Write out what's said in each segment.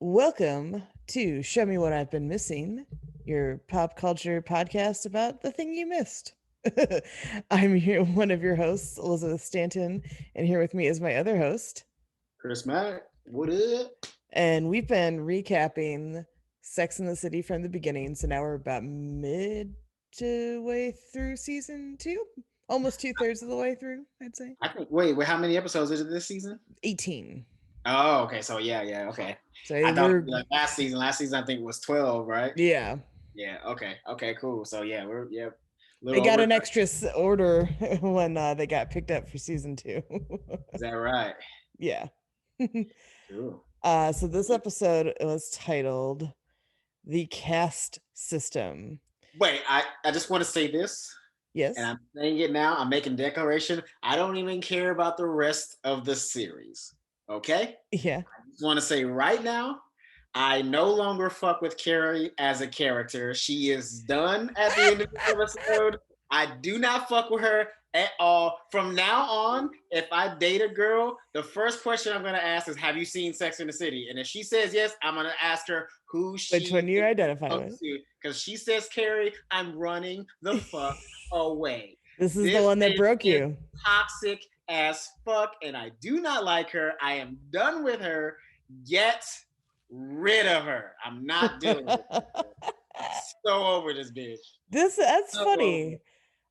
Welcome to Show Me What I've Been Missing, your pop culture podcast about the thing you missed. I'm here, one of your hosts, Elizabeth Stanton, and here with me is my other host. Chris Mack, what up? And we've been recapping Sex in the City from the beginning. So now we're about midway through season two, almost 2/3 of the way through, I'd say. I think. Wait. How many episodes is it this season? 18. Oh, okay. So yeah, okay. So I thought we're, like last season. Last season I think was 12, right? yeah. Yeah. Okay. Cool. So yeah, we're They little got over. an extra order when they got picked up for season two. Is that right? Yeah. Cool. So this episode was titled "The Caste System." Wait, I just want to say this, and Yes. I'm saying it now. I'm making a declaration. I don't even care about the rest of the series. Okay. Yeah. I just want to say right now, I no longer fuck with Carrie as a character. She is done at the end of the episode. I do not fuck with her at all. From now on, if I date a girl, the first question I'm going to ask is, have you seen Sex in the City? And if she says yes, I'm going to ask her who she Which one you identify with? Because she says Carrie, I'm running the fuck away. This is the one that broke you. Toxic as fuck, and I do not like her. I am done with her. Get rid of her. I'm not dealing with her. So over this bitch. That's So funny.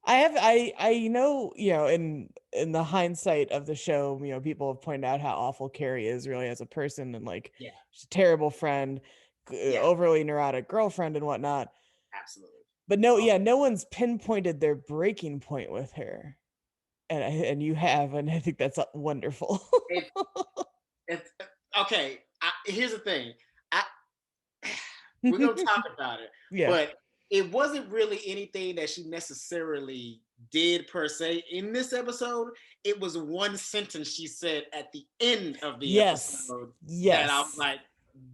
I know, in the hindsight of the show, people have pointed out how awful Carrie is really as a person, and like yeah, she's a terrible friend, overly neurotic girlfriend and whatnot. Absolutely. But no one's pinpointed their breaking point with her. And you have, and I think that's wonderful. Okay, here's the thing. We're going to talk about it. Yeah. But it wasn't really anything that she necessarily did per se in this episode. It was one sentence she said at the end of the episode that I was like,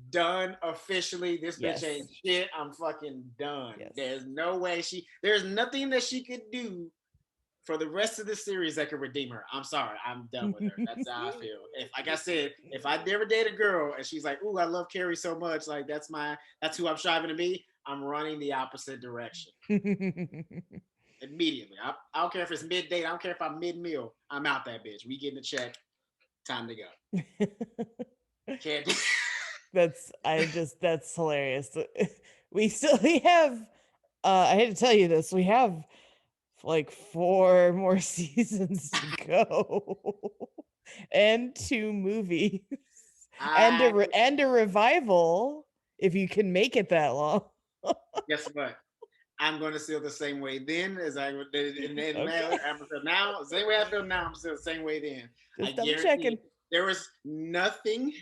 done officially. This bitch ain't shit. I'm fucking done. There's no way there's nothing that she could do for the rest of the series that could redeem her. I'm sorry. I'm done with her. That's how I feel. If, like I said, if I never date a girl and she's like, ooh, I love Carrie so much, like that's who I'm striving to be, I'm running the opposite direction. Immediately. I don't care if it's mid-date. I don't care if I'm mid-meal. I'm out that bitch. We getting a check. Time to go. Can't that's hilarious. We have I hate to tell you this, we have like 4 more seasons to go and 2 movies and a revival if you can make it that long. Guess what? I'm going to feel the same way then as I did in now. Same way I feel now, I'm still the same way then. Just double checking. There was nothing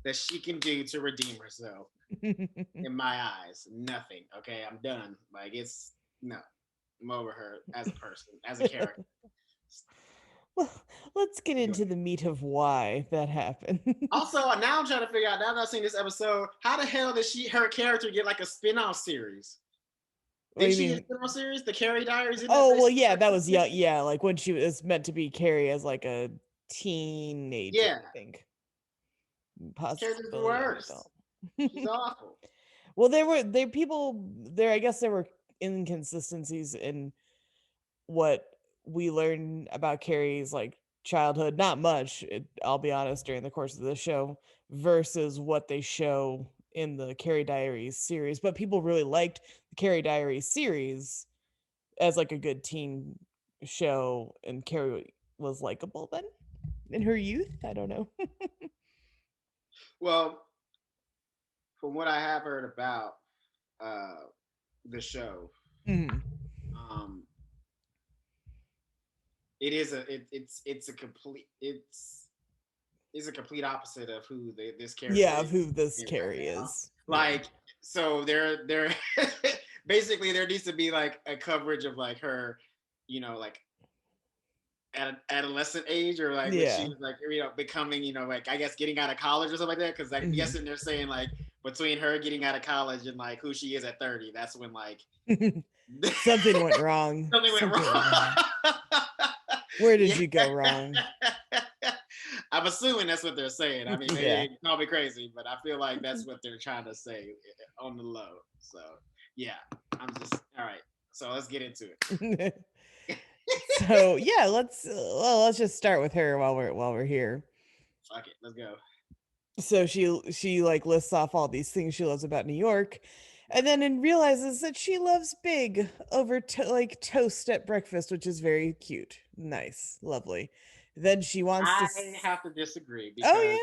that she can do to redeem herself in my eyes. Nothing. Okay, I'm done. Like I'm over her as a person, as a character. Well, let's get into the meat of why that happened. Also, now I'm trying to figure out, now that I've seen this episode, how the hell did her character get like a spin-off series? Did she get a spin-off series? The Carrie Diaries? That was like when she was meant to be Carrie as like a teenager, I think. Possibly the worst. She's awful. Well, I guess there were inconsistencies in what we learned about Carrie's like childhood. Not much, I'll be honest, during the course of the show versus what they show in the Carrie Diaries series. But people really liked the Carrie Diaries series as like a good teen show, and Carrie was likable then in her youth. I don't know. Well, from what I have heard about the show, it's a complete opposite of who this character is. Of who this Carrie is. Like, so there basically there needs to be like a coverage of like her, like at adolescent age, or like when she was like, becoming, like I guess getting out of college or something like that. Because like guessing they're saying like between her getting out of college and like who she is at 30, that's when like something went wrong. Something went wrong. Where did you go wrong? I'm assuming that's what they're saying. I mean, Yeah. they call me crazy, but I feel like that's what they're trying to say on the low. So yeah, I'm just all right. So let's get into it. So yeah, let's just start with her while we're here. Fuck it, let's go. So she like lists off all these things she loves about New York, and then realizes that she loves big over like toast at breakfast, which is very cute, nice, lovely. Then she wants to. I have to disagree because Oh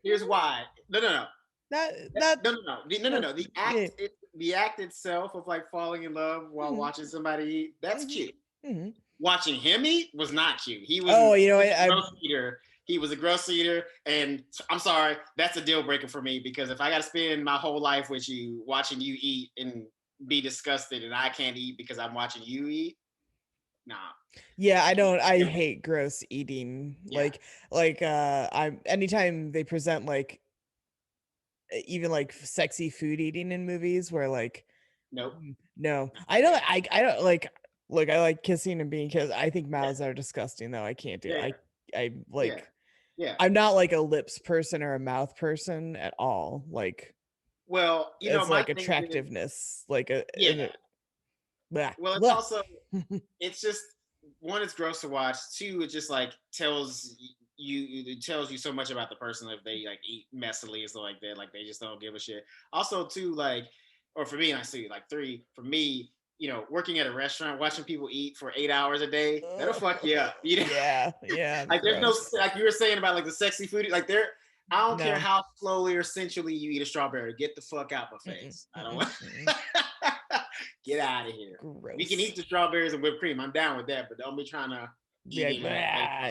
here's why. No, no, no. yeah, not No, no, no, no, no, no. yeah. The act itself of like falling in love while Mm-hmm, watching somebody eat, that's mm-hmm, cute. mm-hmm. Watching him eat was not cute. Oh, He was a I gross eater. He was a gross eater, and I'm sorry, that's a deal breaker for me because if I got to spend my whole life with you watching you eat and be disgusted, and I can't eat because I'm watching you eat, nah. yeah, I don't. I hate gross eating. Yeah. I'm anytime they present like even like sexy food eating in movies where like Nope. no, I don't like. Look, I like kissing and being kissed. I think Yeah. mouths are disgusting though. I can't do. Yeah. I Yeah. like. Yeah. I'm not like a lips person or a mouth person at all. Like Well, as my like thing is, attractiveness, like yeah. blah, Well, it's blah. also it's just one, it's gross to watch. Two, it just like it tells you so much about the person if they like eat messily and stuff like that. Like they just don't give a shit. Also, two, like, or for me, I see like three, for me, working at a restaurant, watching people eat for 8 hours a day, that'll fuck you up. Yeah, yeah, Like there's no, gross. like you were saying about like the sexy food, like there. I don't care No. how slowly or sensually you eat a strawberry. Get the fuck out my Mm-mm, face. I don't mm-mm, want. mm-mm. Get out of here. We can Gross. eat the strawberries and whipped cream. I'm down with that, but don't be trying to eat Yeah, it in my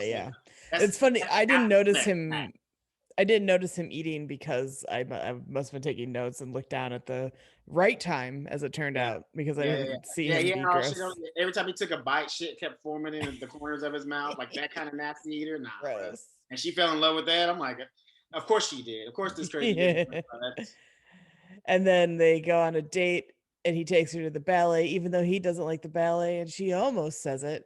face. yeah. That's It's funny. that's after. I didn't notice him eating because I must have been taking notes and looked down at the right time, as it turned Yeah. out, because I Yeah, yeah, yeah. didn't see Yeah, him he be had all shit on gross. every time he took a bite, shit kept forming in the corners of his mouth, like that kind of nasty eater. Nah, bro. Gross. And she fell in love with that. I'm like, of course she did. Of course this crazy bitch. Yeah. And then they go on a date and he takes her to the ballet, even though he doesn't like the ballet, and she almost says it.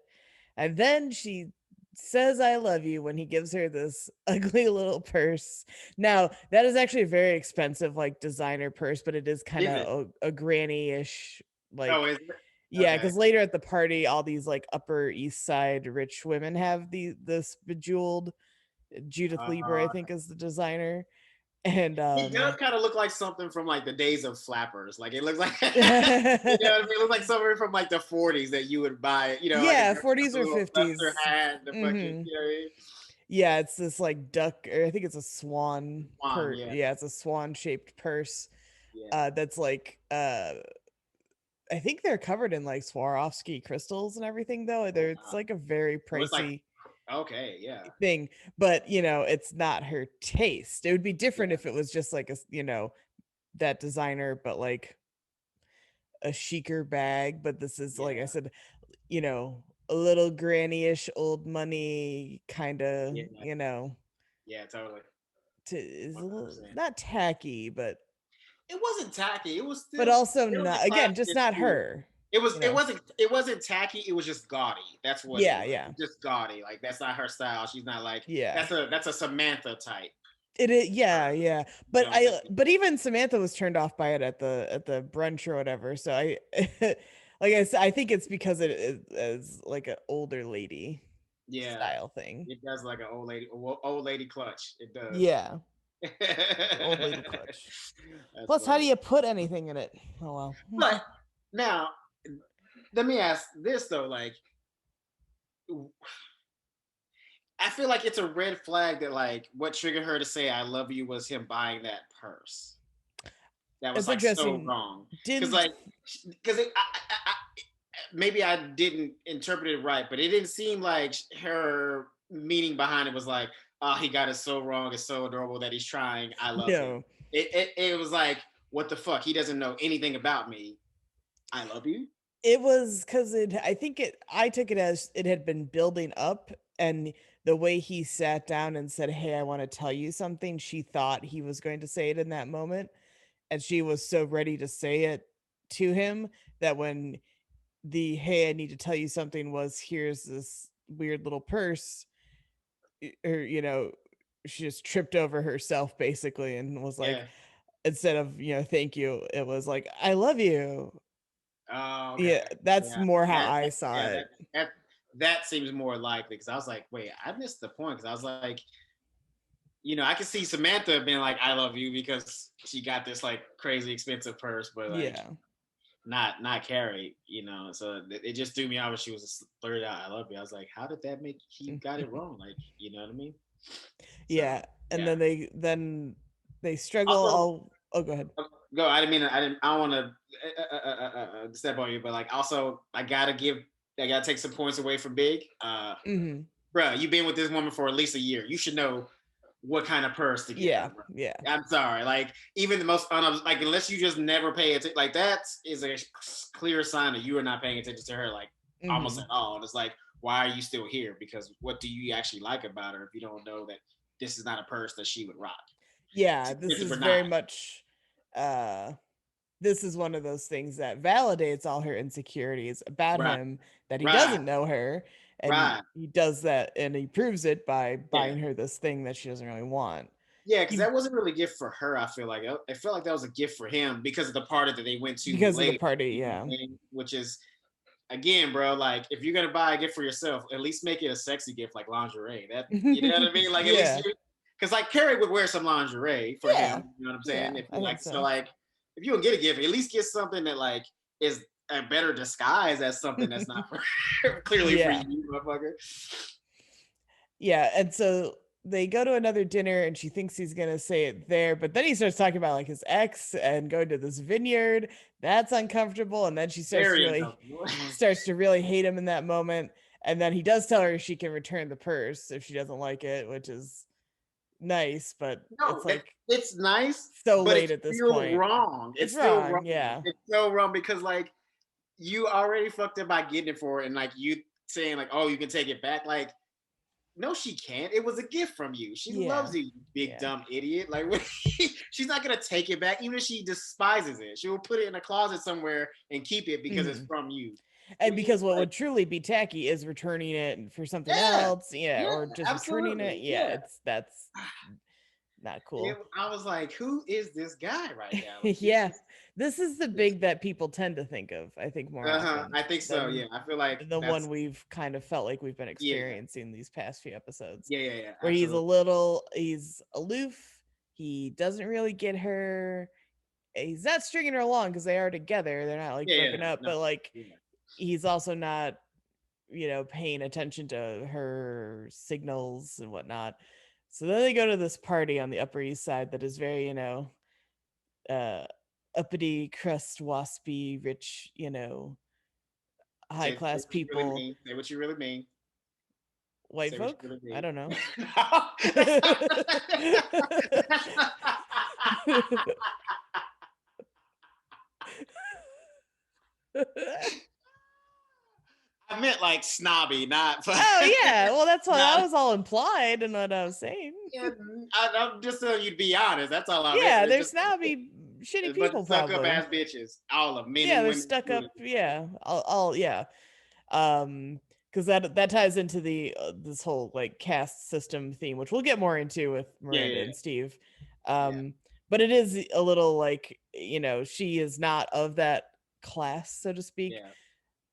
And then she says I love you when he gives her this ugly little purse. Now, that is actually a very expensive like designer purse, but it is kind Is it? of a granny-ish Oh, like is it? yeah, Okay. because later at the party, all these like Upper East Side rich women have this bejeweled Judith Lieber, I Uh, think, is the designer. And He does kind of look like something from like the days of flappers. Like it looks like, yeah, what I mean? It looks like something from like the 40s that you would buy. Like a girl with 40s a or little duster 50s. hat, the fucking, Hmm. you know what I mean? Yeah, it's this like duck, or I think it's a swan Swan, yeah, yeah, it's a swan shaped purse. yeah. That's like I think they're covered in like Swarovski crystals and everything though. Oh, It's wow. like a very So it's like, pricey okay, yeah, thing, but it's not her taste. It would be different yeah, if it was just like that designer, but like a chicer bag. But this is, like I yeah, said, a little granny-ish old money kind of, yeah, yeah, totally, is a little 100%. not tacky, It wasn't tacky. It was but still also there was not, a again, just classiness not to it. her, It wasn't tacky. It was just gaudy. That's what it yeah, was. yeah, Just gaudy. Like that's not her style. She's not like yeah. that's a Samantha type. It is, yeah, yeah. You But know what I'm saying? but even Samantha was turned off by it at the brunch or whatever. So like I said, I think it's because it is like an older lady Yeah, style thing. it does like an old lady clutch. It does. Yeah, old lady clutch. That's Plus, how do funny. you put anything in it? Oh well. But now, let me ask this though. Like, I feel like it's a red flag that like what triggered her to say "I love you" was him buying that purse. That was It's like so interesting. wrong. Because Didn't like, because maybe I didn't interpret it right, but it didn't seem like her meaning behind it was like, oh, he got it so wrong. It's so adorable that he's trying. I love him. no. It was like, what the fuck? He doesn't know anything about me. I love you. It was because I think I took it as it had been building up, and the way he sat down and said, "Hey, I want to tell you something," she thought he was going to say it in that moment, and she was so ready to say it to him that when the "Hey, I need to tell you something" was, "Here's this weird little purse," or she just tripped over herself basically and was like, instead of thank you, it was like I love you. Oh, Yeah, okay. that's Yeah. more how I saw Yeah, it. that seems more likely because I was like, wait, I missed the point because I was like, I can see Samantha being like, I love you because she got this like crazy expensive purse, but like Yeah. not Carrie, So it just threw me out when she was blurted out, I love you. I was like, how did that make he got it wrong? Like, you know what I mean? So Yeah, and yeah. then they struggle Also, all. Oh, go ahead. go. I don't want to step on you, but like also I gotta take some points away from Big. Mm-hmm. Bruh, you've been with this woman for at least a year. You should know what kind of purse to get her. Yeah, Bro. yeah. I'm sorry. Like even the most like unless you just never pay attention, like that is a clear sign that you are not paying attention to her like almost Mm-hmm. at all. And it's like, why are you still here? Because what do you actually like about her if you don't know that this is not a purse that she would rock? Yeah, this Expensive is or very not. much uh this is one of those things that validates all her insecurities about Right. him, that he Right. doesn't know her, and Right. he does that and he proves it by Yeah. buying her this thing that she doesn't really want. Yeah, because He, that wasn't really a gift for her. I feel like I felt like that was a gift for him because of the party that they went to because of the later, party, yeah. which is again, bro. Like if you're gonna buy a gift for yourself, at least make it a sexy gift like lingerie. That you know what I mean? Like at least Yeah. you, because like Carrie would wear some lingerie for Yeah. him. You know what I'm saying? Yeah, If I you think like, so so. like if you don't get a gift, at least get something that like is a better disguise as something that's not for, clearly for Yeah. you, motherfucker. Yeah, and so they go to another dinner and she thinks he's gonna say it there, but then he starts talking about like his ex and going to this vineyard. That's uncomfortable. And then she Very uncomfortable. starts to really hate him in that moment. And then he does tell her she can return the purse if she doesn't like it, which is nice, but No, it's like it's nice, so but late it's at this still point. wrong. It's It's still wrong, wrong. yeah. It's still wrong because like you already fucked up by getting it for her, and like you saying like, oh, you can take it back. Like, no, she can't. It was a gift from you. She Yeah. loves you, you big Yeah. dumb idiot. Like, she's not gonna take it back, even if she despises it. She will put it in a closet somewhere and keep it because it's Mhm. from you. And because what Like, would truly be tacky is returning it for something yeah, else, yeah, yeah, or just returning it. absolutely, Yeah, yeah. that's not cool. I was like, who is this guy right now? Like, this Yeah. This is the is big that people tend to think of, I think, more uh-huh. often I think so. than Yeah, I feel like the one that's we've kind of felt like we've been yeah, experiencing these past few episodes, yeah, where absolutely. he's aloof, he doesn't really get her, he's not stringing her along because they are together, they're not like broken up, No, but like yeah, he's also not paying attention to her signals and whatnot. So then they go to this party on the Upper East Side that is very, uh, uppity, crust, waspy, rich, high say class what you really people, mean. Say what you really mean. white Say what you folk. really I mean. don't know. I meant like snobby, not Oh yeah, well that's what that not. was all implied in what I was saying. Yeah, I'm just so you'd be honest. That's all I meant. Yeah, It's they're just snobby, shitty a bunch of people, suck up probably. ass bitches, all of men Yeah, and they're women stuck up. included. Yeah, all yeah. Because that ties into the this whole like caste system theme, which we'll get more into with Yeah, Miranda and Steve. yeah, But it is a little like she is not of that class, so to speak.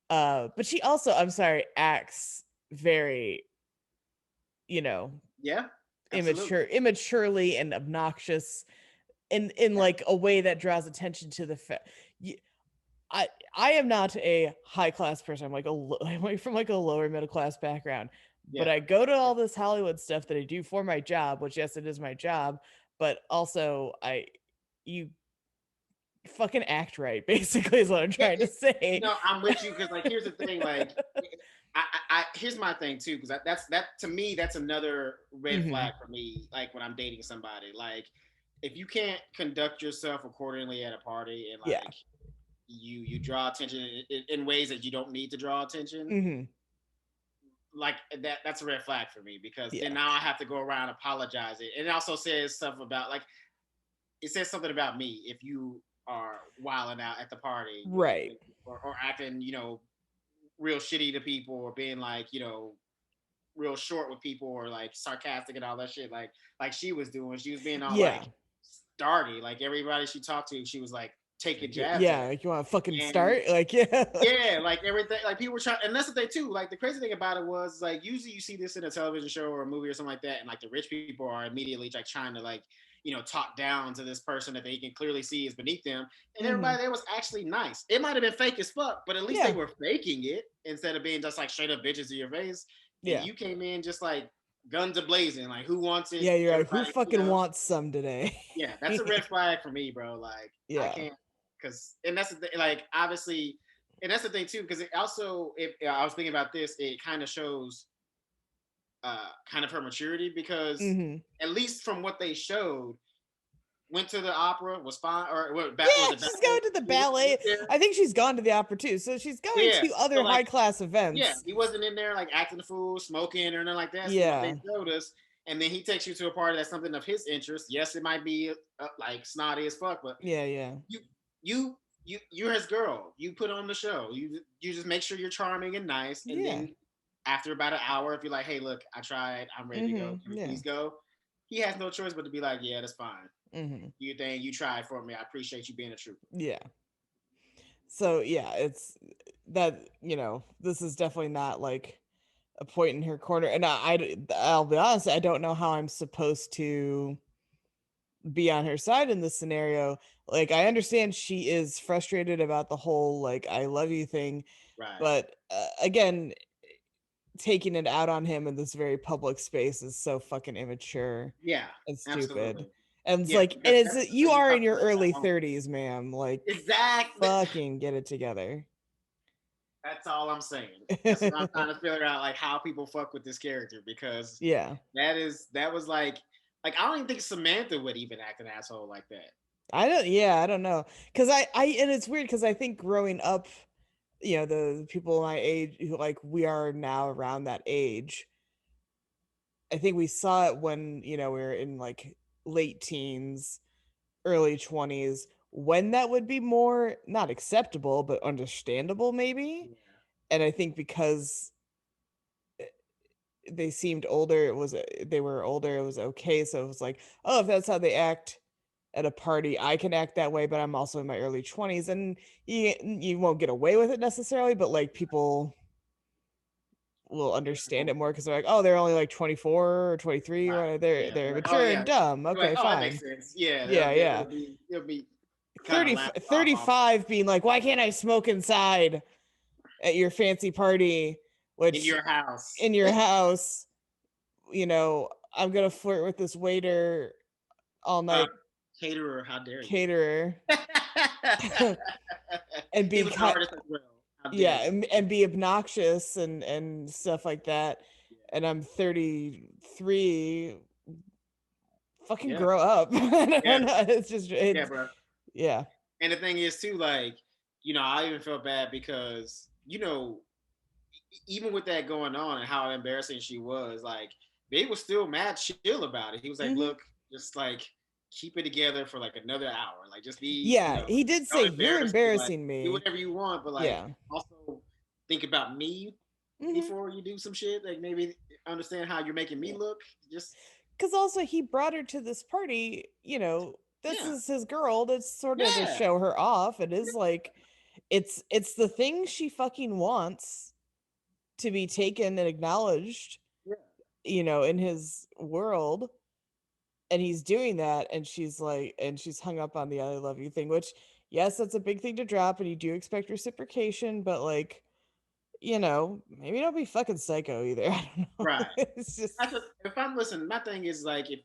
yeah, But she also, I'm sorry, acts very you know yeah, absolutely. immaturely and obnoxious in Yeah, like a way that draws attention to the fact. I am not a high class person. I'm like I'm like from like a lower middle class background, but yeah. I go to all this Hollywood stuff that I do for my job, which yes, it is my job, but also you fucking act right. Basically, is what I'm Yeah, trying to say. I'm with you because like here's the thing, like here's my thing too because that to me that's another red Hmm. flag for me. Like when I'm dating somebody, like if you can't conduct yourself accordingly at a party and Yeah. like you draw attention in ways that you don't need to draw attention, Hmm. like that's a red flag for me because then Yeah. now I have to go around apologizing. And it also says stuff about like it says something about me if you are wilding out at the party Right. or acting, real shitty to people or being like, real short with people or like sarcastic and all that shit like she was doing. She was being all like starty. Like everybody she talked to, she was like taking jabs at. Like you want to fucking start? Like yeah, like everything. Like people were trying, and that's the thing too. Like the crazy thing about it was like usually you see this in a television show or a movie or something like that, and like the rich people are immediately like trying to like talk down to this person that they can clearly see is beneath them, and everybody there was actually nice. It might have been fake as fuck, but at least they were faking it instead of being just like straight up bitches to your face. And you came in just like guns a blazing, like who wants it? Yeah, you're like, who fucking wants some today? Yeah, that's a red flag for me, bro. Like, I can't, and that's the thing, like, obviously, and that's the thing too, because it also, I was thinking about this, it kind of shows kind of her maturity, because at least from what they showed, went to the opera, was fine, or she's going to the ballet. I think she's gone to the opera too, so she's going to other high class events. Yeah, he wasn't in there like acting a fool, smoking, or nothing like that. So what they showed us, and then he takes you to a party that's something of his interest. Yes, it might be like snotty as fuck, but you're his girl. You put on the show. You just make sure you're charming and nice, and then after about an hour, if you're like, hey, look, I tried, I'm ready to go. Can we please go? He has no choice but to be like, yeah, that's fine. You tried for me. I appreciate you being a trooper. Yeah. So yeah, it's that, this is definitely not like a point in her corner. And I'll be honest, I don't know how I'm supposed to be on her side in this scenario. Like, I understand she is frustrated about the whole like I love you thing, right? But again, taking it out on him in this very public space is so fucking immature. And stupid. Absolutely. And it's like, and it's you are in your early 30s, ma'am. Like, exactly. Fucking get it together. That's all I'm saying. That's what I'm trying to figure out, like how people fuck with this character, because that was like I don't even think Samantha would even act an asshole like that. I don't know, because I and it's weird because I think growing up, the people my age who like we are now around that age, I think we saw it when we were in like late teens, early 20s, when that would be more not acceptable but understandable maybe. And I think because they seemed older, they were older, it was okay. So it was like, oh, if that's how they act at a party, I can act that way, but I'm also in my early 20s, and you won't get away with it necessarily, but like people will understand it more because they're like, oh, they're only like 24 or 23 or they're mature and dumb. Okay, like, fine. That makes sense. It'll be 35 being like, why can't I smoke inside at your fancy party? Which in your house, I'm gonna flirt with this waiter all night. Caterer, how dare you? Caterer. And be and be obnoxious and stuff like that. And I'm 33. Fucking grow up. It's just bro. Yeah. And the thing is too, like, I even felt bad because, even with that going on and how embarrassing she was, like, they were still mad chill about it. He was like, look, just like keep it together for like another hour. Like, just be he did say, you're embarrassing me. Do whatever you want, but like also think about me before you do some shit. Like, maybe understand how you're making me look. Just because also he brought her to this party, this is his girl. That's sort of to show her off. It is like it's the thing she fucking wants to be taken and acknowledged, in his world. And he's doing that, and she's hung up on the I love you thing, which, yes, that's a big thing to drop, and you do expect reciprocation, but like, maybe don't be fucking psycho either. I don't know. Right. It's just if I'm listening, my thing is like, if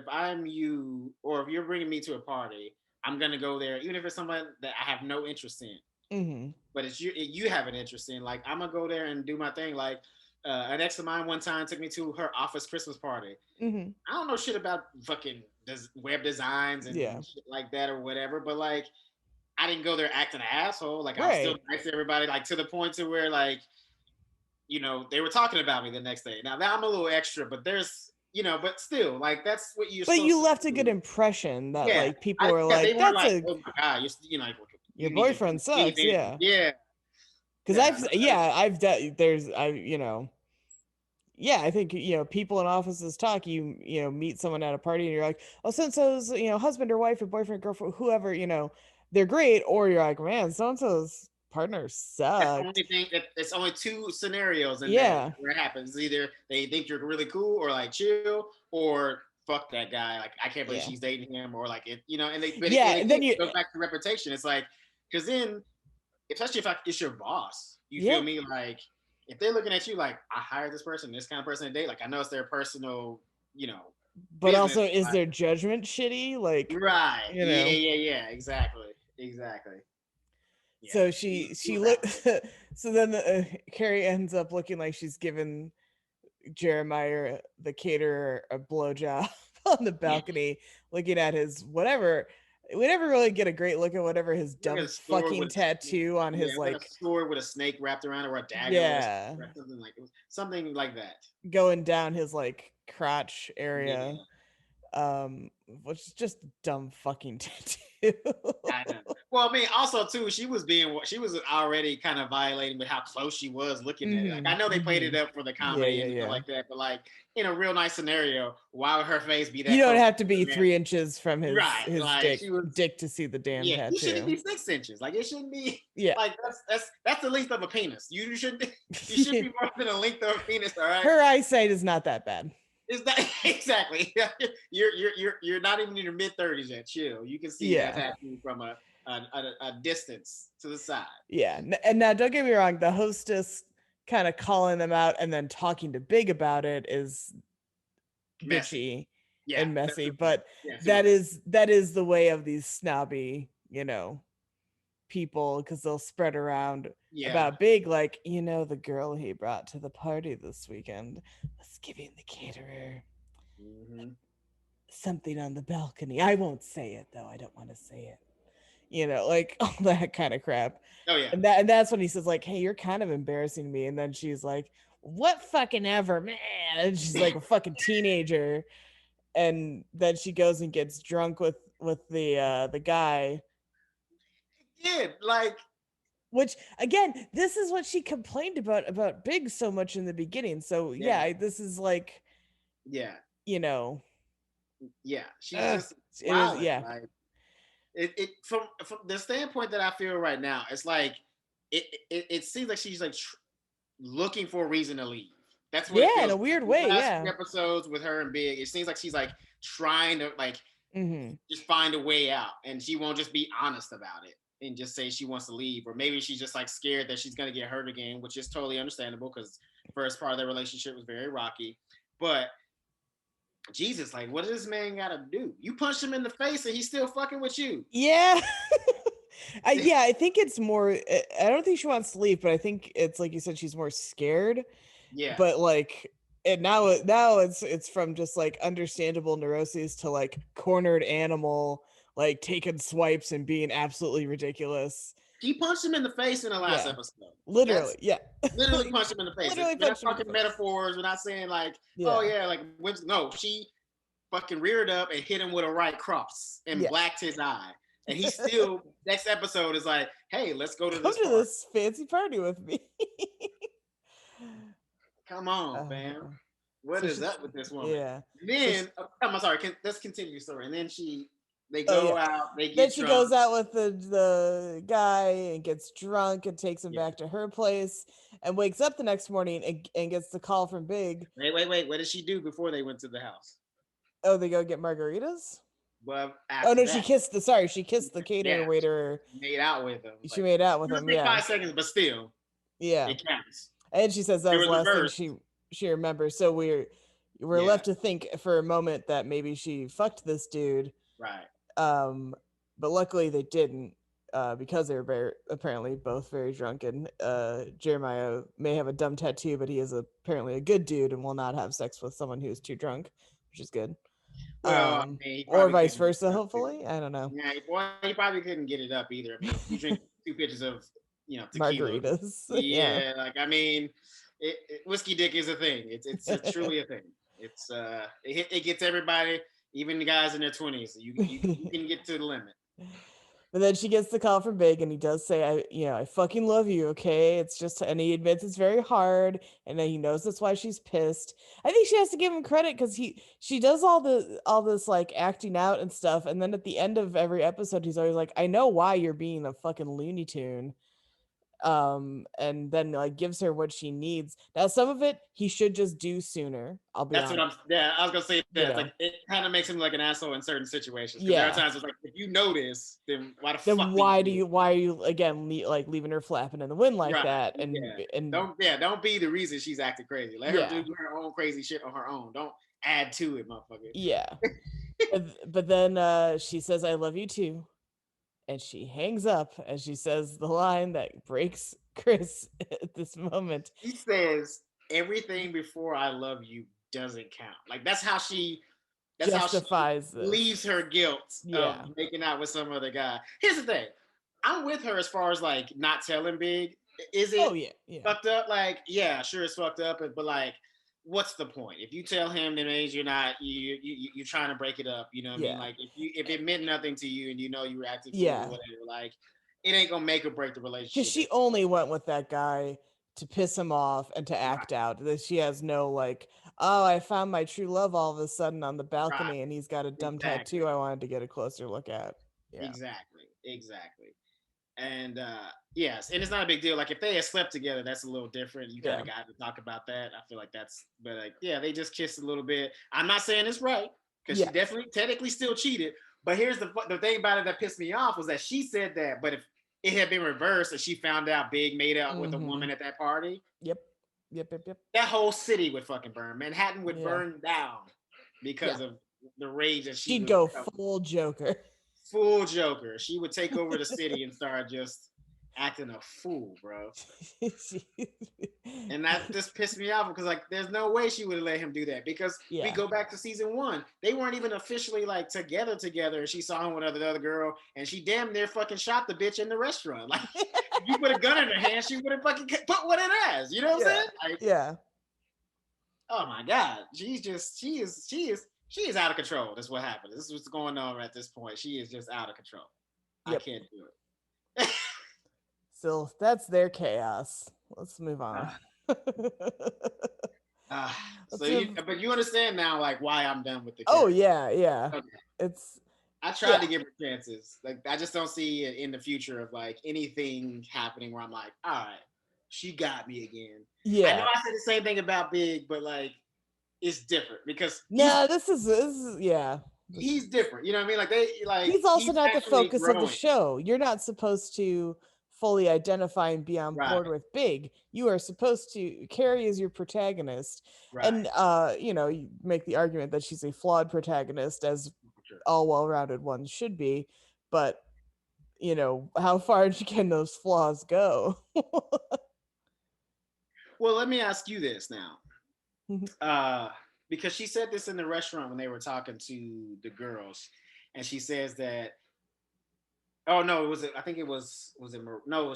I'm you, or if you're bringing me to a party, I'm gonna go there, even if it's somebody that I have no interest in. But it's you have an interest in. Like, I'm gonna go there and do my thing. Like, an ex of mine one time took me to her office Christmas party. I don't know shit about fucking web designs and shit like that or whatever, but like, I didn't go there acting an asshole. Like, I was still nice to everybody, like to the point to where like, they were talking about me the next day. Now I'm a little extra, but there's, but still, like, that's what you're. But you left a good impression that like people were like, that's like, oh my god, like, your boyfriend sucks. Yeah. Because I think, people in offices talk, meet someone at a party and you're like, oh, so-and-so's, husband or wife or boyfriend, girlfriend, whoever, they're great. Or you're like, man, so-and-so's partner That's the sucked. only thing. It's only two scenarios in that Yeah. where it happens. Either they think you're really cool or like chill, or fuck that guy. Like I can't believe she's dating him, or like and they but Yeah, and and again then you it goes back to reputation. It's like because then, especially if it's your boss, you feel Yep. me? Like if they're looking at you like I hired this person, this kind of person to date. Like I know it's their personal, But business. also, is their judgment shitty? Like, Right. Yeah. Exactly. Yeah. So She she was look. out. So then Carrie ends up looking like she's given Jeremiah, the caterer, a blowjob on the Yeah. balcony, looking at his whatever. We never really get a great look at whatever his Like dumb a sword fucking with tattoo on yeah, his it's like a like. sword with a snake wrapped around it, or a dagger with a Yeah, or something like it was something like that. going down his like crotch area, Yeah, which is just dumb fucking tattoo. I know. Well, I mean, also too, she was already kind of violating with how close she was looking at it. Like I know they played it up for the Yeah, comedy and stuff like that, but like in a real nice scenario, why would her face be You that don't close have to to be the man? 3 inches from Right, his like she was. dick to see the damn Yeah, you shouldn't tattoo. be 6 inches. Like it shouldn't be Yeah. like that's the length of a penis. You shouldn't you should be more than the length of a penis. All right. Her eyesight is not that bad. Is that exactly? You're not even in your mid-30s yet. Chill. You can see that Yeah. happening from a distance to the side. Yeah. And now don't get me wrong, the hostess kind of calling them out and then talking to Big about it is Messy. bitchy Yeah, and messy, super messy. but Yeah, super that messy. is the way of these snobby, people, because they'll spread around Yeah. about Big, like, the girl he brought to the party this weekend was giving the caterer Mm-hmm. something on the balcony. I won't say it though. I don't want to say it. Like all that kind of crap. Oh yeah. And that's when he says like, "Hey, you're kind of embarrassing me." And then she's like, "What fucking ever, man?" And she's like a fucking teenager. And then she goes and gets drunk with the guy. Yeah, like Which again, this is what she complained about Big so much in the beginning. So yeah, yeah, this is like, yeah, you know, yeah. She's uh, just it is, violent. yeah. Like it from the standpoint that I feel right now, it's like it seems like she's like looking for a reason to leave. That's what it Yeah, in feels a like. weird These way, last yeah. few episodes with her and Big, it seems like she's like trying to like Mm-hmm. just find a way out, and she won't just be honest about it and just say she wants to leave, or maybe she's just like scared that she's gonna get hurt again, which is totally understandable because first part of their relationship was very rocky. But Jesus, like, what does this man gotta do? You punched him in the face, and he's still fucking with you. Yeah. I think it's more, I don't think she wants to leave, but I think it's like you said, she's more scared. Yeah. But like, and now it's from just like understandable neuroses to like cornered animal, like taking swipes and being absolutely ridiculous. He punched him in the face in the last Yeah. episode. Literally, That's yeah. literally punched him in the face. Literally We're not punched him in the talking face. metaphors. We're not saying like, oh Yeah. yeah, like no, she fucking reared up and hit him with a right cross and Yeah. blacked his eye. And he still next episode is like, hey, let's go to Come this to party. this fancy party with me. Come on, fam. What So is up with this woman? yeah. Then I'm sorry. Let's continue the story. And then they Oh go yeah. out. They Then get she drunk. goes out with the guy and gets drunk and takes him Yeah. back to her place and wakes up the next morning and gets the call from Big. Wait. What did she do before they went to the house? Oh, they go get margaritas? Well, Oh no, after she that, kissed the caterer yeah, waiter. made out with him. She Like, made out with it was him, like yeah. 5 seconds, but still, Yeah. it counts. And she says that It was the was last thing reversed. she remembers. So we're Yeah. left to think for a moment that maybe she fucked this dude. Right. But luckily they didn't, because they were apparently both very drunk. And Jeremiah may have a dumb tattoo, but he is apparently a good dude and will not have sex with someone who's too drunk, which is good. Well, I mean, he Or probably vice couldn't get versa, it up, hopefully. I don't know. Yeah, he probably couldn't get it up either. I mean, you drink 2 pitchers of tequila. Margaritas. Yeah, like I mean, whiskey dick is a thing. It's truly a thing. It's it gets everybody, even the guys in their 20s. You can get to the limit. But then she gets the call from Big, and he does say, I fucking love you, okay? It's just, and he admits it's very hard, and then he knows that's why she's pissed. I think she has to give him credit because she does all this like acting out and stuff, and then at the end of every episode, he's always like, I know why you're being a fucking Looney Tune. And then like gives her what she needs. Now some of it he should just do sooner, I'll be That's what honest. I was gonna say that. It's like You it kind of makes him like an asshole in certain situations because there are Yeah. times it's like if you notice, then why the Then fuck do you do it? why are you again like leaving her flapping in the wind like Right. that? And Don't be the reason she's acting crazy. Let her do Yeah. her own crazy shit on her own. Don't add to it, motherfucker. Yeah. But then she says, I love you too. And she hangs up as she says the line that breaks Chris at this moment. He says everything before I love you doesn't count. Like that's how she Justifies this. leaves her guilt Yeah. of making out with some other guy. Here's the thing. I'm with her as far as like not telling Big. Is it fucked up? Like, yeah, sure it's fucked up, but like, what's the point? If you tell him, then means you're not you're trying to break it up. You know what I mean? Like if it meant nothing to you and you know you were acting cool or whatever, like it ain't gonna make or break the relationship. Because she only went with that guy to piss him off and to act out. That she has no like, oh, I found my true love all of a sudden on the balcony and he's got a dumb tattoo I wanted to get a closer look at. Yeah. Exactly. And yes, and it's not a big deal. Like if they had slept together, that's a little different. You kind of got to talk about that. I feel like that's, but like, yeah, they just kissed a little bit. I'm not saying it's right because she definitely technically still cheated. But here's the thing about it that pissed me off was that she said that, but if it had been reversed and she found out Big made out with a woman at that party, Yep. that whole city would fucking burn. Manhattan would burn down because of the rage that she'd go full Joker. Full Joker. She would take over the city and start just acting a fool, bro. And that just pissed me off because like there's no way she would have let him do that because we go back to season 1. They weren't even officially like together. And she saw him with another girl and she damn near fucking shot the bitch in the restaurant. Like if you put a gun in her hand, she would have fucking put what it has. You know what I'm saying? Like, oh my God. She is out of control. That's what happened. This is what's going on at this point. She is just out of control. I can't do it. So that's their chaos. Let's move on. But you understand now, like why I'm done with the. Oh yeah. Okay. I tried to give her chances. Like I just don't see it in the future of like anything happening where I'm like, all right, she got me again. Yeah. I know I said the same thing about Big, but like it's different because this is he's different. You know what I mean? Like he's also not the focus of the show. You're not supposed to fully identify and be on board with Big. You are supposed to. Carrie is your protagonist, and you make the argument that she's a flawed protagonist, as all well-rounded ones should be. But how far can those flaws go? Well, let me ask you this now. Because she said this in the restaurant when they were talking to the girls, and she says that. Oh no, it was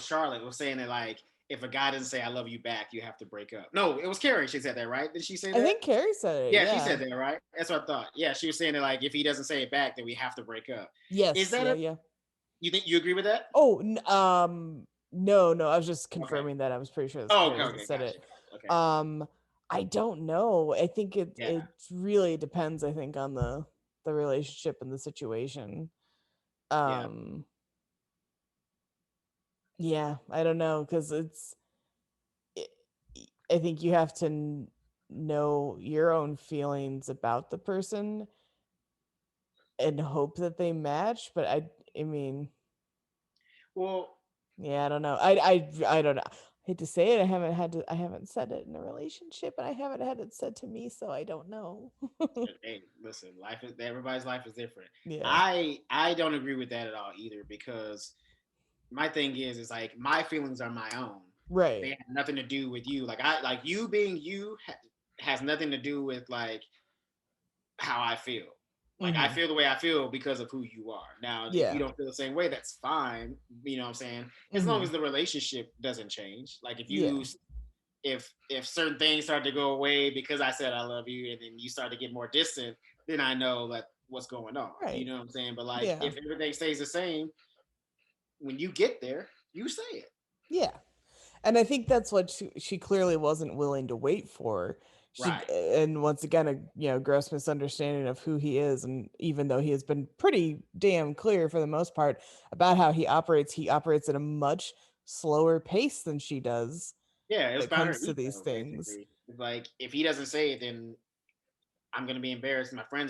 Charlotte was saying that like if a guy doesn't say I love you back, you have to break up. No, it was Carrie. She said that, right? Did she say that? I think Carrie said it. Yeah, she said that, right? That's what I thought. Yeah, she was saying that like if he doesn't say it back, then we have to break up. Yes. Is that You think you agree with that? Oh, no. I was just confirming that. I was pretty sure Carrie said it. Okay. I don't know. I think it really depends. I think on the relationship and the situation. Yeah, I don't know because I think you have to know your own feelings about the person and hope that they match. But I mean, well, yeah, I don't know. I don't know. I hate to say it. I haven't said it in a relationship, and I haven't had it said to me, so I don't know. Hey, listen, everybody's life is different. Yeah. I don't agree with that at all either because my thing is like my feelings are my own. Right. They have nothing to do with you. Like you being you has nothing to do with like how I feel. Like I feel the way I feel because of who you are. Now, if you don't feel the same way, that's fine. You know what I'm saying? As long as the relationship doesn't change. Like if you if certain things start to go away because I said I love you and then you start to get more distant, then I know like what's going on. Right. You know what I'm saying? But like if everything stays the same, when you get there, you say it. Yeah. And I think that's what she clearly wasn't willing to wait for. Right. And once again, a gross misunderstanding of who he is. And even though he has been pretty damn clear for the most part about how he operates at a much slower pace than she does Yeah, it when was it about her comes to these ego, things. basically. It's like if he doesn't say it, then I'm gonna be embarrassed. I'm gonna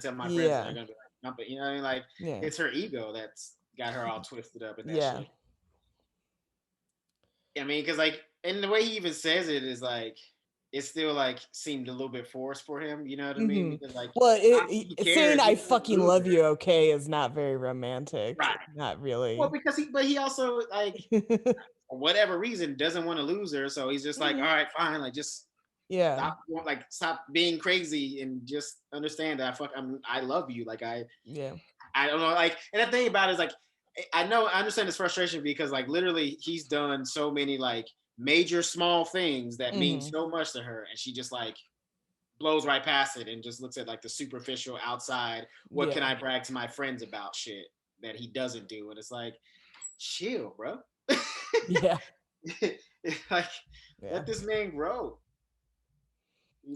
tell my friends, and they're Yeah. gonna be like, "No," but you know what I mean? Like Yeah. it's her ego that's got her all twisted up in that Yeah. shit. I mean, because like, and the way he even says it is like, it still like seemed a little bit forced for him. You know what I mean? Mm-hmm. Because like, Well, he saying cares. "I He's a fucking love loser, you," okay, is not very romantic. right? Not Well, really. because he also like for whatever reason doesn't want to lose her, so he's just like, all Hmm. right, fine, like just Yeah. stop being crazy and just understand that I love you. Like Yeah. I don't know, like, and the thing about it is like, I understand his frustration because like literally he's done so many like major small things that mean Hmm. so much to her, and she just like blows right past it and just looks at like the superficial outside. What can Yeah. I brag to my friends about shit that he doesn't do? And it's like, chill, bro. Yeah. Like, Yeah. let this man grow.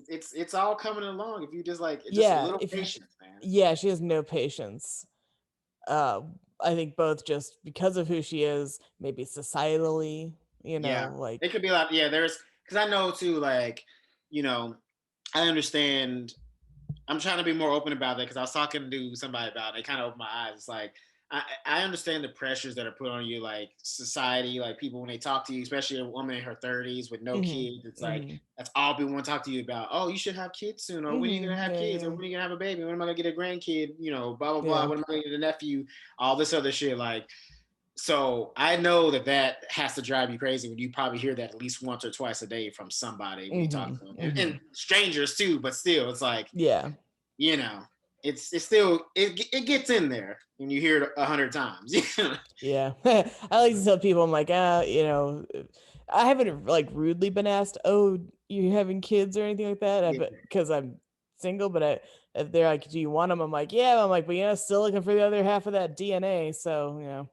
It's all coming along if you just like just a Yeah. little If patience, man. Yeah, she has no patience. Uh, I think both just because of who she is, maybe societally, Yeah, it like could be a lot. Yeah, there's because I know too. Like, you know, I understand. I'm trying to be more open about that because I was talking to somebody about it. It kind of opened my eyes. It's like I understand the pressures that are put on you, like society, like people when they talk to you, especially a woman in her 30s with no mhm. kids. It's like Mhm. that's all people want to talk to you about. Oh, you should have kids soon, or when are you gonna Mhm. have Yeah, kids, or yeah. when are you gonna have a baby? When am I gonna get a grandkid? You know, blah blah blah. Yeah. When am I gonna get a nephew? All this other shit, like. So I know that has to drive you crazy when you probably hear that at least once or twice a day from somebody when you talk Mhm. to them, and Mhm. strangers too. But still, it's like Yeah. you know, it's still it gets in there when you hear it 100 times. Yeah. I like to tell people, I'm like, I haven't like rudely been asked, "Oh, you having kids or anything like that?" Yeah, But because I'm single, but if they're like, "Do you want them?" I'm like, "Yeah." I'm like, "But still looking for the other half of that DNA." So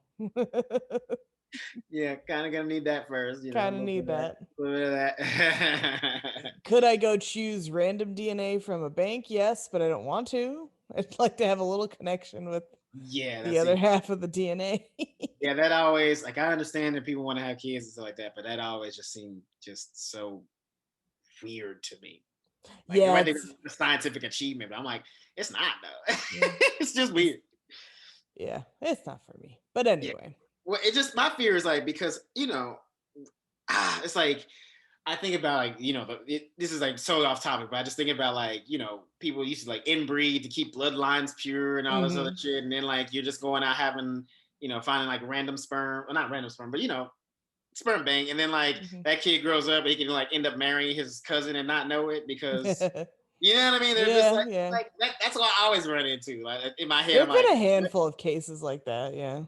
yeah, kind of gonna need that first, a kind of little bit need of that, that. a little bit of that. Could I go choose random DNA from a bank? Yes, but I don't want to. I'd like to have a little connection with Yeah, the that's other it. half of the DNA. Yeah, that always like I understand that people want to have kids and stuff like that, but that always just seemed just so weird to me. Like Yeah, everybody thinks it's it's a scientific achievement, but I'm like, it's not though. yeah, It's just it's weird. yeah, it's not for me. But Yeah. anyway. Well, it just my fear is like because it's like I think about like this is like so off topic, but I just think about like people used to like inbreed to keep bloodlines pure and all this other Mhm. shit, and then like you're just going out having finding like random sperm, well not random sperm, but sperm bank, and then like Mhm. that kid grows up, he can like end up marrying his cousin and not know it because you know what I mean. They're just Yeah, yeah. like that, that's what I always run into. Like in my head, I'm There've like, been a handful of cases like that, yeah.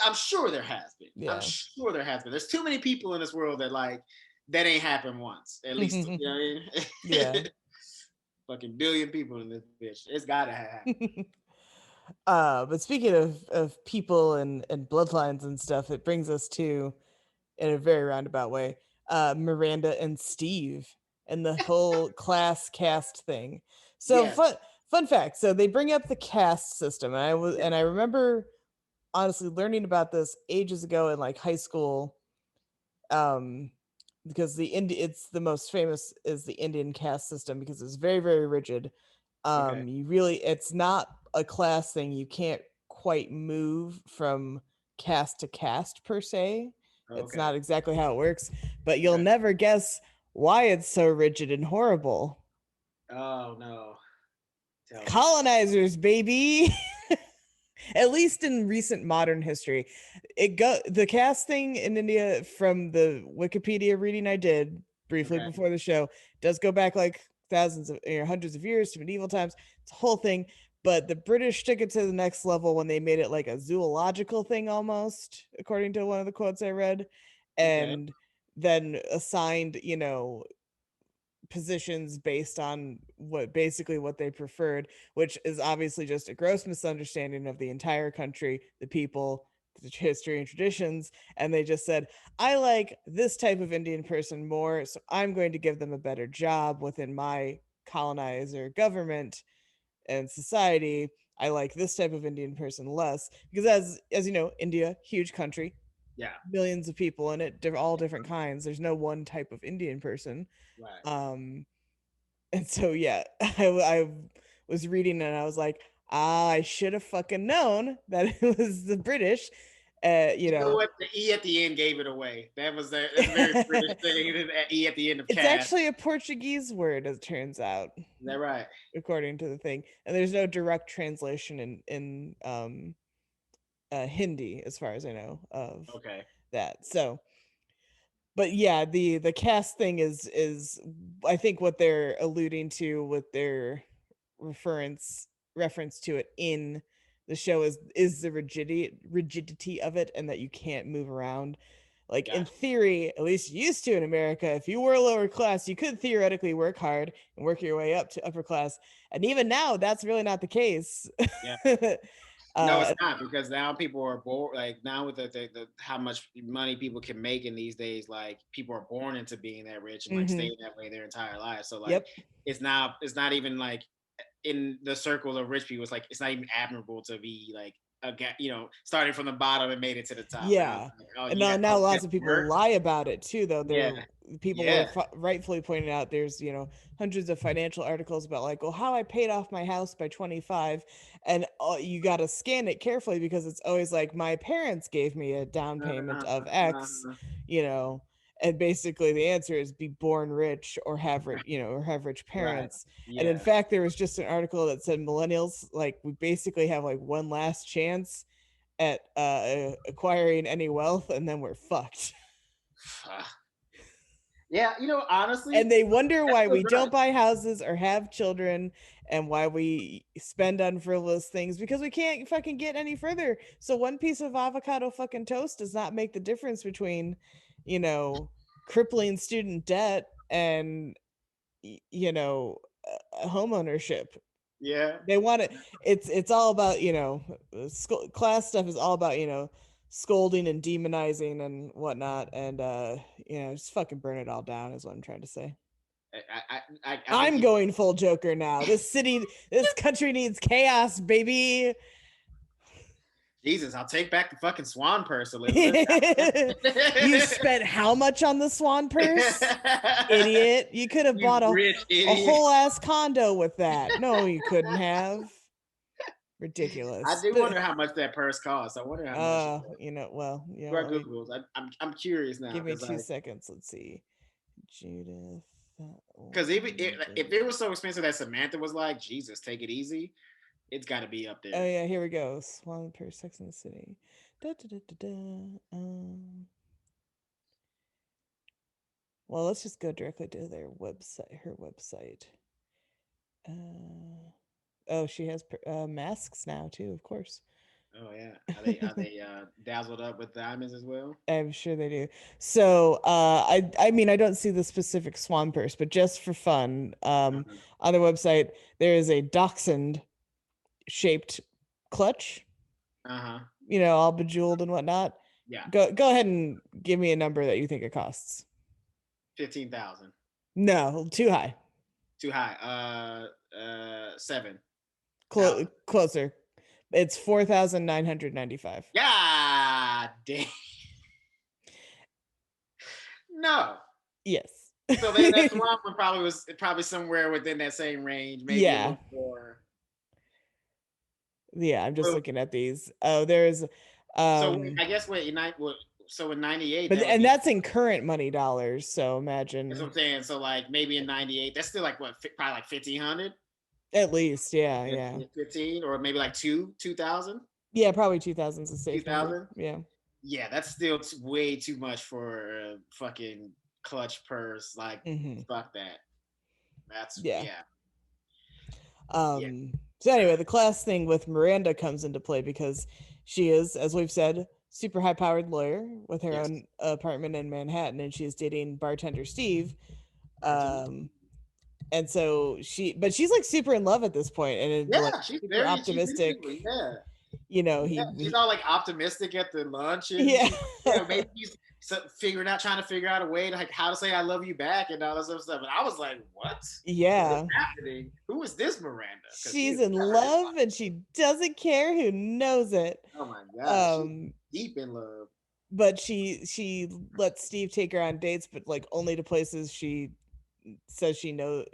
I'm sure there has been. I'm Yeah. sure there has been. There's too many people in this world that like that ain't happened once. At least you know what I Yeah. mean. Fucking billion people in this bitch. It's gotta have happened. But speaking of people and bloodlines and stuff, it brings us to, in a very roundabout way, Miranda and Steve and the whole class caste thing. So Yes. fun fact. So they bring up the caste system, and Yeah. I remember honestly learning about this ages ago in like high school. Um, because it's the most famous is the Indian caste system because it's very, very rigid. Okay. It's not a class thing. You can't quite move from caste to caste per se. It's Okay. not exactly how it works, but you'll Okay. never guess why it's so rigid and horrible. Oh no. Tell me. Colonizers, baby. At least in recent modern history, the caste thing in India, from the Wikipedia reading I did briefly Okay. before the show, does go back like thousands of hundreds of years to medieval times. It's a whole thing. But the British took it to the next level when they made it like a zoological thing almost, according to one of the quotes I read, Okay. and then assigned, positions based on what they preferred, which is obviously just a gross misunderstanding of the entire country, the people, history and traditions, and they just said, I like this type of Indian person more, so I'm going to give them a better job within my colonizer government and society. I like this type of Indian person less because, as you know, India, huge country, Yeah. millions of people in it, all different kinds. There's no one type of Indian person. Right. Um, and so yeah, I was reading and I was like, I should have fucking known that it was the British. You You know know, what? The E at the end gave it away. That's a very British thing. E at the end of it's Caste. actually a Portuguese word, as it turns out. Is that right? According to the thing, and there's no direct translation in Hindi, as far as I know of Okay. that. So, but yeah, the caste thing is I think what they're alluding to with their reference to it in the show is the rigidity of it, and that you can't move around. Like in Gotcha. theory, at least used to in America, if you were lower class, you could theoretically work hard and work your way up to upper class. And even now, that's really not the case. Yeah. No, it's not, because now people are bored. Like now with the how much money people can make in these days, like people are born into being that rich and like staying that way their entire life. So like Yep. it's not even like in the circles of rich people. It's like it's not even admirable to be like starting from the bottom and made it to the top. Now Yeah. it's like, oh, And you now you lots have of to people work. lie about it too, though. Yeah, People yeah. are rightfully pointing out there's, hundreds of financial articles about like, well, how I paid off my house by 25. And you got to scan it carefully because it's always like, my parents gave me a down payment of X, you know. And basically the answer is be born rich or have rich, or have rich Right. parents. And in Yeah. fact, there was just an article that said millennials, like, we basically have like one last chance at acquiring any wealth, and then we're fucked. Yeah, honestly, And they wonder that why feels we right. don't buy houses or have children, and why we spend on frivolous things, because we can't fucking get any further. So one piece of avocado fucking toast does not make the difference between, you know, crippling student debt and, home ownership. Yeah. They want it. It's all about, class stuff is all about, scolding and demonizing and whatnot, and just fucking burn it all down is what I'm trying to say. I think I'm going full Joker now. This country needs chaos, baby. Jesus, I'll take back the fucking swan purse, Elizabeth. You spent how much on the swan purse? Idiot. You could have You bought rich a idiot. whole ass condo with that. No, you couldn't have. I Ridiculous. do But wonder how much that purse costs. I wonder how much it was. let me Googles. I'm curious now give me because 2 seconds. Let's see. Judith. if it was so expensive that Samantha was like, Jesus, take it easy, it's got to be up Oh there. yeah, here we go. Swan purse, Sex in the City. Da, da, da, da, da. Well, let's just go directly to their website. Her website. Oh, she has masks now too, of course. Oh yeah, are they dazzled up with diamonds as well? I'm sure they do. So, I mean, I don't see the specific swan purse, but just for fun, Uh-huh. on their website there is a dachshund shaped clutch. Uh-huh. All bejeweled and whatnot. Yeah. Go ahead and give me a number that you think it costs. 15,000. No, too high. Too high. 7,000. Closer. It's 4,995. God damn. No. Yes. So then that swan one was probably somewhere within that same range, maybe a Yeah. little more. Yeah, I'm just looking at these. Oh, there's So I guess so in 98 but that would and be, that's in current money dollars, so that's what imagine. I'm saying. So like maybe in 98, that's still like what, probably like 1,500? At least, yeah. 15, or maybe like 2,000? Yeah, probably 2000's a safe number. 2,000? Yeah. Yeah, that's still way too much for a fucking clutch purse. Like, fuck that. That's Yeah. Yeah. So anyway, the class thing with Miranda comes into play because she is, as we've said, super high powered lawyer with her own apartment in Manhattan, and she's dating bartender Steve. And so she's like super in love at this point, and Yeah, like she's super very, optimistic. yeah. she's all like optimistic at the lunch, and Yeah. she's maybe she's trying to figure out a way to like how to say I love you back and all this other stuff. And I was like, what is Yeah. happening? Who is this Miranda? Because She's in love and she doesn't care who knows it. Oh my god, she's deep in love. But she lets Steve take her on dates, but like only to places she says she super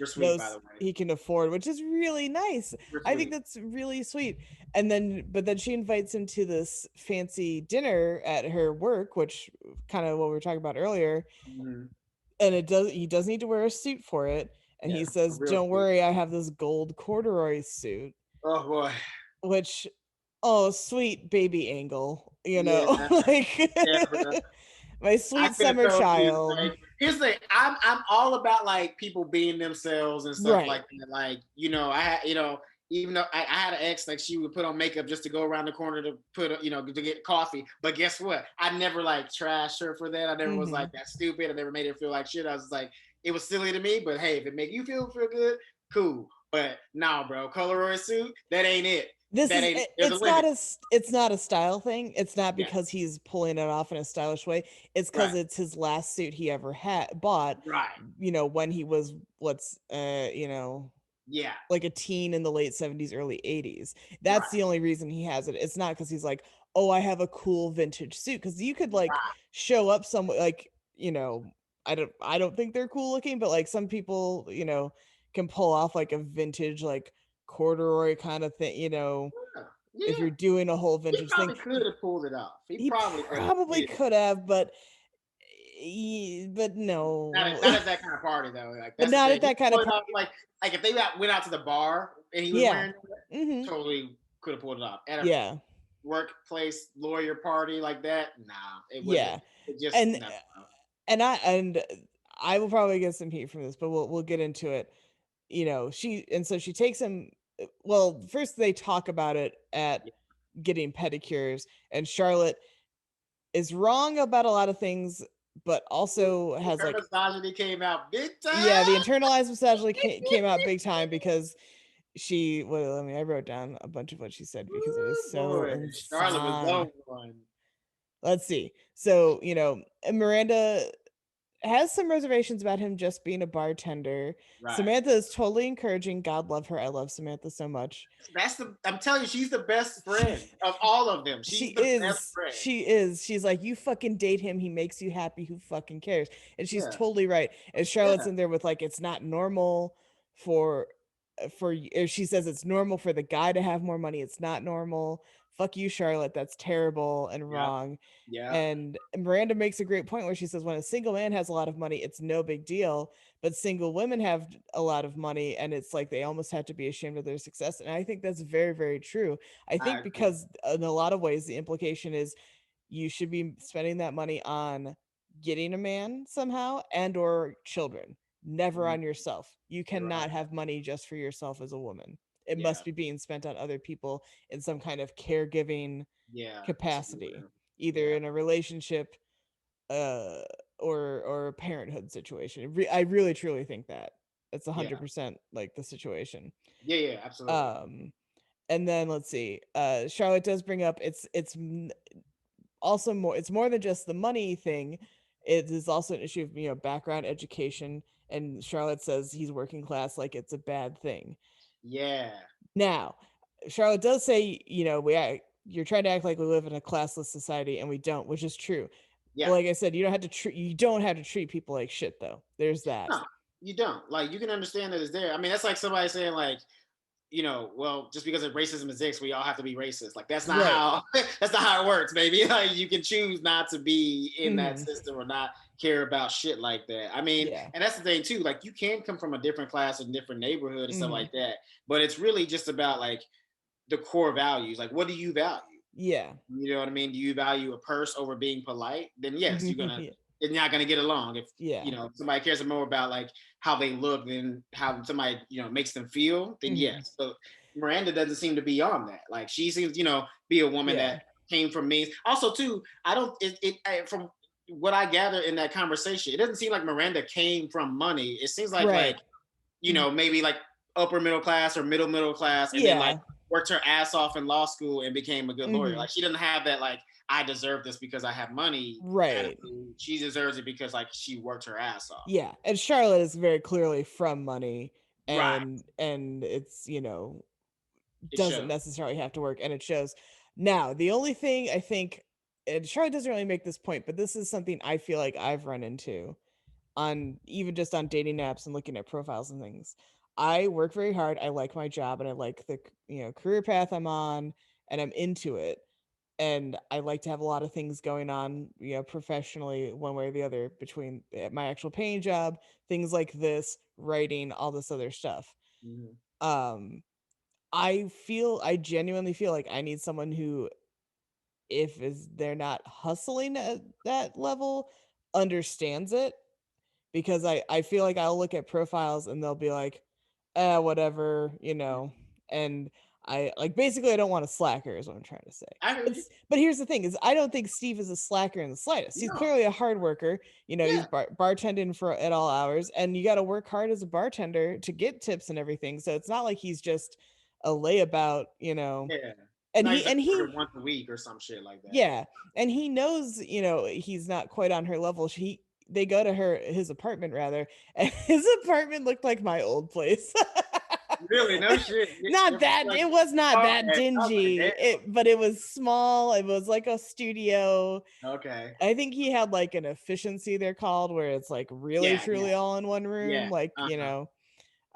sweet, by knows the way. he can afford, which is really nice. I think that's really sweet. And then she invites him to this fancy dinner at her work, which kind of what we were talking about earlier. Mm-hmm. And he does need to wear a suit for it. And he says, "Don't worry, I have this gold corduroy suit." Oh boy. Which, oh, sweet baby Angle, like my sweet summer child. Like, here's the thing, I'm all about like people being themselves and stuff like that. Like, I had, even though I had an ex, like she would put on makeup just to go around the corner to to get coffee. But guess what? I never like trashed her for that. I never was like that stupid. I never made her feel like shit. I was just like, it was silly to me, but hey, if it make you feel good, cool. But nah, bro, corduroy suit, that ain't it. It's not a style thing. It's not because he's pulling it off in a stylish way. It's because it's his last suit he ever bought. Right. When he was like a teen in the late 70s, early 80s. That's the only reason he has it. It's not because he's like, oh, I have a cool vintage suit. Because you could like show up somewhere like, I don't think they're cool looking, but like some people, can pull off like a vintage like corduroy kind of thing, if you're doing a whole vintage thing. He could have pulled it off. He probably could have, but no. Not at that kind of party though. Like, but not at that kind of party. Like if they went out to the bar and he was wearing it, totally could have pulled it off. At a workplace lawyer party like that, nah. It wasn't. It just and I will probably get some heat from this, but we'll get into it. So she takes him. Well, first they talk about it at getting pedicures, and Charlotte is wrong about a lot of things, but also has like misogyny came out big time. Yeah, the internalized misogyny came out big time because I wrote down a bunch of what she said because it was so insane. Charlotte was one. Let's see. So, Miranda has some reservations about him just being a bartender. Right. Samantha is totally encouraging. God love her. I love Samantha so much. I'm telling you, she's the best friend of all of them. She's the best friend. She is. She's like, you fucking date him. He makes you happy. Who fucking cares? And she's totally right. And Charlotte's in there with like, it's not normal for she says it's normal for the guy to have more money. It's not normal. Fuck you, Charlotte. That's terrible and wrong. Yeah. And Miranda makes a great point where she says when a single man has a lot of money, it's no big deal. But single women have a lot of money, and it's like they almost have to be ashamed of their success. And I think that's very, very true. I think because in a lot of ways, the implication is you should be spending that money on getting a man somehow and or children, never on yourself. You cannot have money just for yourself as a woman. It must be being spent on other people in some kind of caregiving capacity, either in a relationship or a parenthood situation. I really truly think that it's 100% like the situation. Yeah, absolutely. And then let's see. Charlotte does bring up it's also more than just the money thing. It is also an issue of background, education, and Charlotte says he's working class like it's a bad thing. Yeah. Now, Charlotte does say, you're trying to act like we live in a classless society, and we don't, which is true. Yeah. But like I said, you don't have to treat people like shit, though. There's that. No, you don't. Like, you can understand that it's there. I mean, that's like somebody saying, like, well, just because racism exists, we all have to be racist. Like, that's not how that's not how it works, baby. Like, you can choose not to be in that system or not care about shit like that. I mean, and that's the thing too. Like, you can come from a different class or different neighborhood and stuff like that, but it's really just about like the core values. Like, what do you value? Yeah, you know what I mean. Do you value a purse over being polite? Then yes, you're gonna. You're not gonna get along if somebody cares more about like how they look than how somebody makes them feel. Then yes, but Miranda doesn't seem to be on that. Like, she seems be a woman that came from means. Also, too, from what I gather in that conversation, it doesn't seem like Miranda came from money. It seems like maybe like upper middle class or middle class, and then like worked her ass off in law school and became a good lawyer. Mm-hmm. Like she doesn't have that like I deserve this because I have money Right. attitude. She deserves it because like she worked her ass off. Yeah, and Charlotte is very clearly from money, Right. and it's, It doesn't shows. necessarily have to work, and it shows. Now, the only thing I think, and Charlotte doesn't really make this point, but this is something I feel like I've run into on even just on dating apps and looking at profiles and things. I work very hard. I like my job and I like the career path I'm on and I'm into it. And I like to have a lot of things going on, professionally, one way or the other, between my actual paying job, things like this, writing, all this other stuff. Mm-hmm. Um, I genuinely feel like I need someone who, if is they're not hustling at that level, understands it, because I feel like I'll look at profiles and they'll be like, whatever, and I like, basically I don't want a slacker is what I'm trying to say. I hear you. But here's the thing is I don't think Steve is a slacker in the slightest. He's No. clearly a hard worker. He's Yeah. bartending for at all hours, and you got to work hard as a bartender to get tips and everything. So it's not like he's just a layabout, Yeah. and No, he he's like and he once a week or some shit like that. yeah, and he knows, he's not quite on her level. They go to his apartment rather, and his apartment looked like my old place. Really? No shit. Not that Like, it was not that okay. I was dingy. like, But it was small. It was like a studio. damn. Okay. I think he had like an efficiency, they're called, where it's like really Yeah. Yeah. truly all in one room. Yeah. Like, Uh-huh.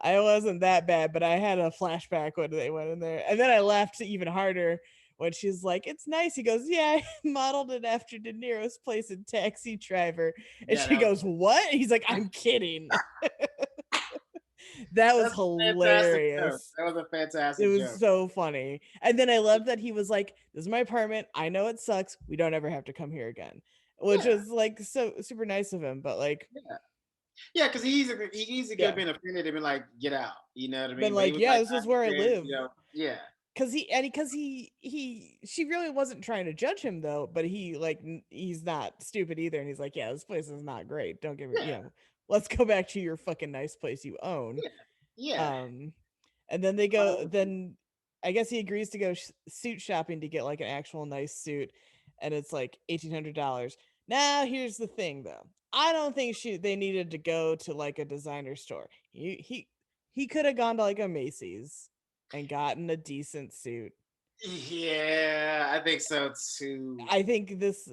I wasn't that bad, but I had a flashback when they went in there. And then I laughed even harder when she's like, "It's nice." He goes, "Yeah, I modeled it after De Niro's place in Taxi Driver." And Yeah. she That goes, "What?" He's like, "I'm kidding." That was that's a fantastic joke. hilarious. That was a It fantastic was joke. so funny. And then I love that he was like, "This is my apartment. I know it sucks. We don't ever have to come here again." Which Yeah. was like so super nice of him, but like, Yeah. Yeah, because he easily could have yeah. been offended and been like, "Get out," you know what I Been mean? But he like, was "Yeah, like, this is he where I said, live." yeah, She really wasn't trying to judge him though, but he like he's not stupid either, and he's like, "Yeah, this place is not great. Don't get me, yeah, let's go back to your fucking nice place you own." yeah, yeah. Um, and then they go. Then I guess he agrees to go suit shopping to get like an actual nice suit, and it's like $1,800. Now here's the thing though. I don't think they needed to go to like a designer store. He could have gone to like a Macy's and gotten a decent suit. Yeah, I think so too. I think this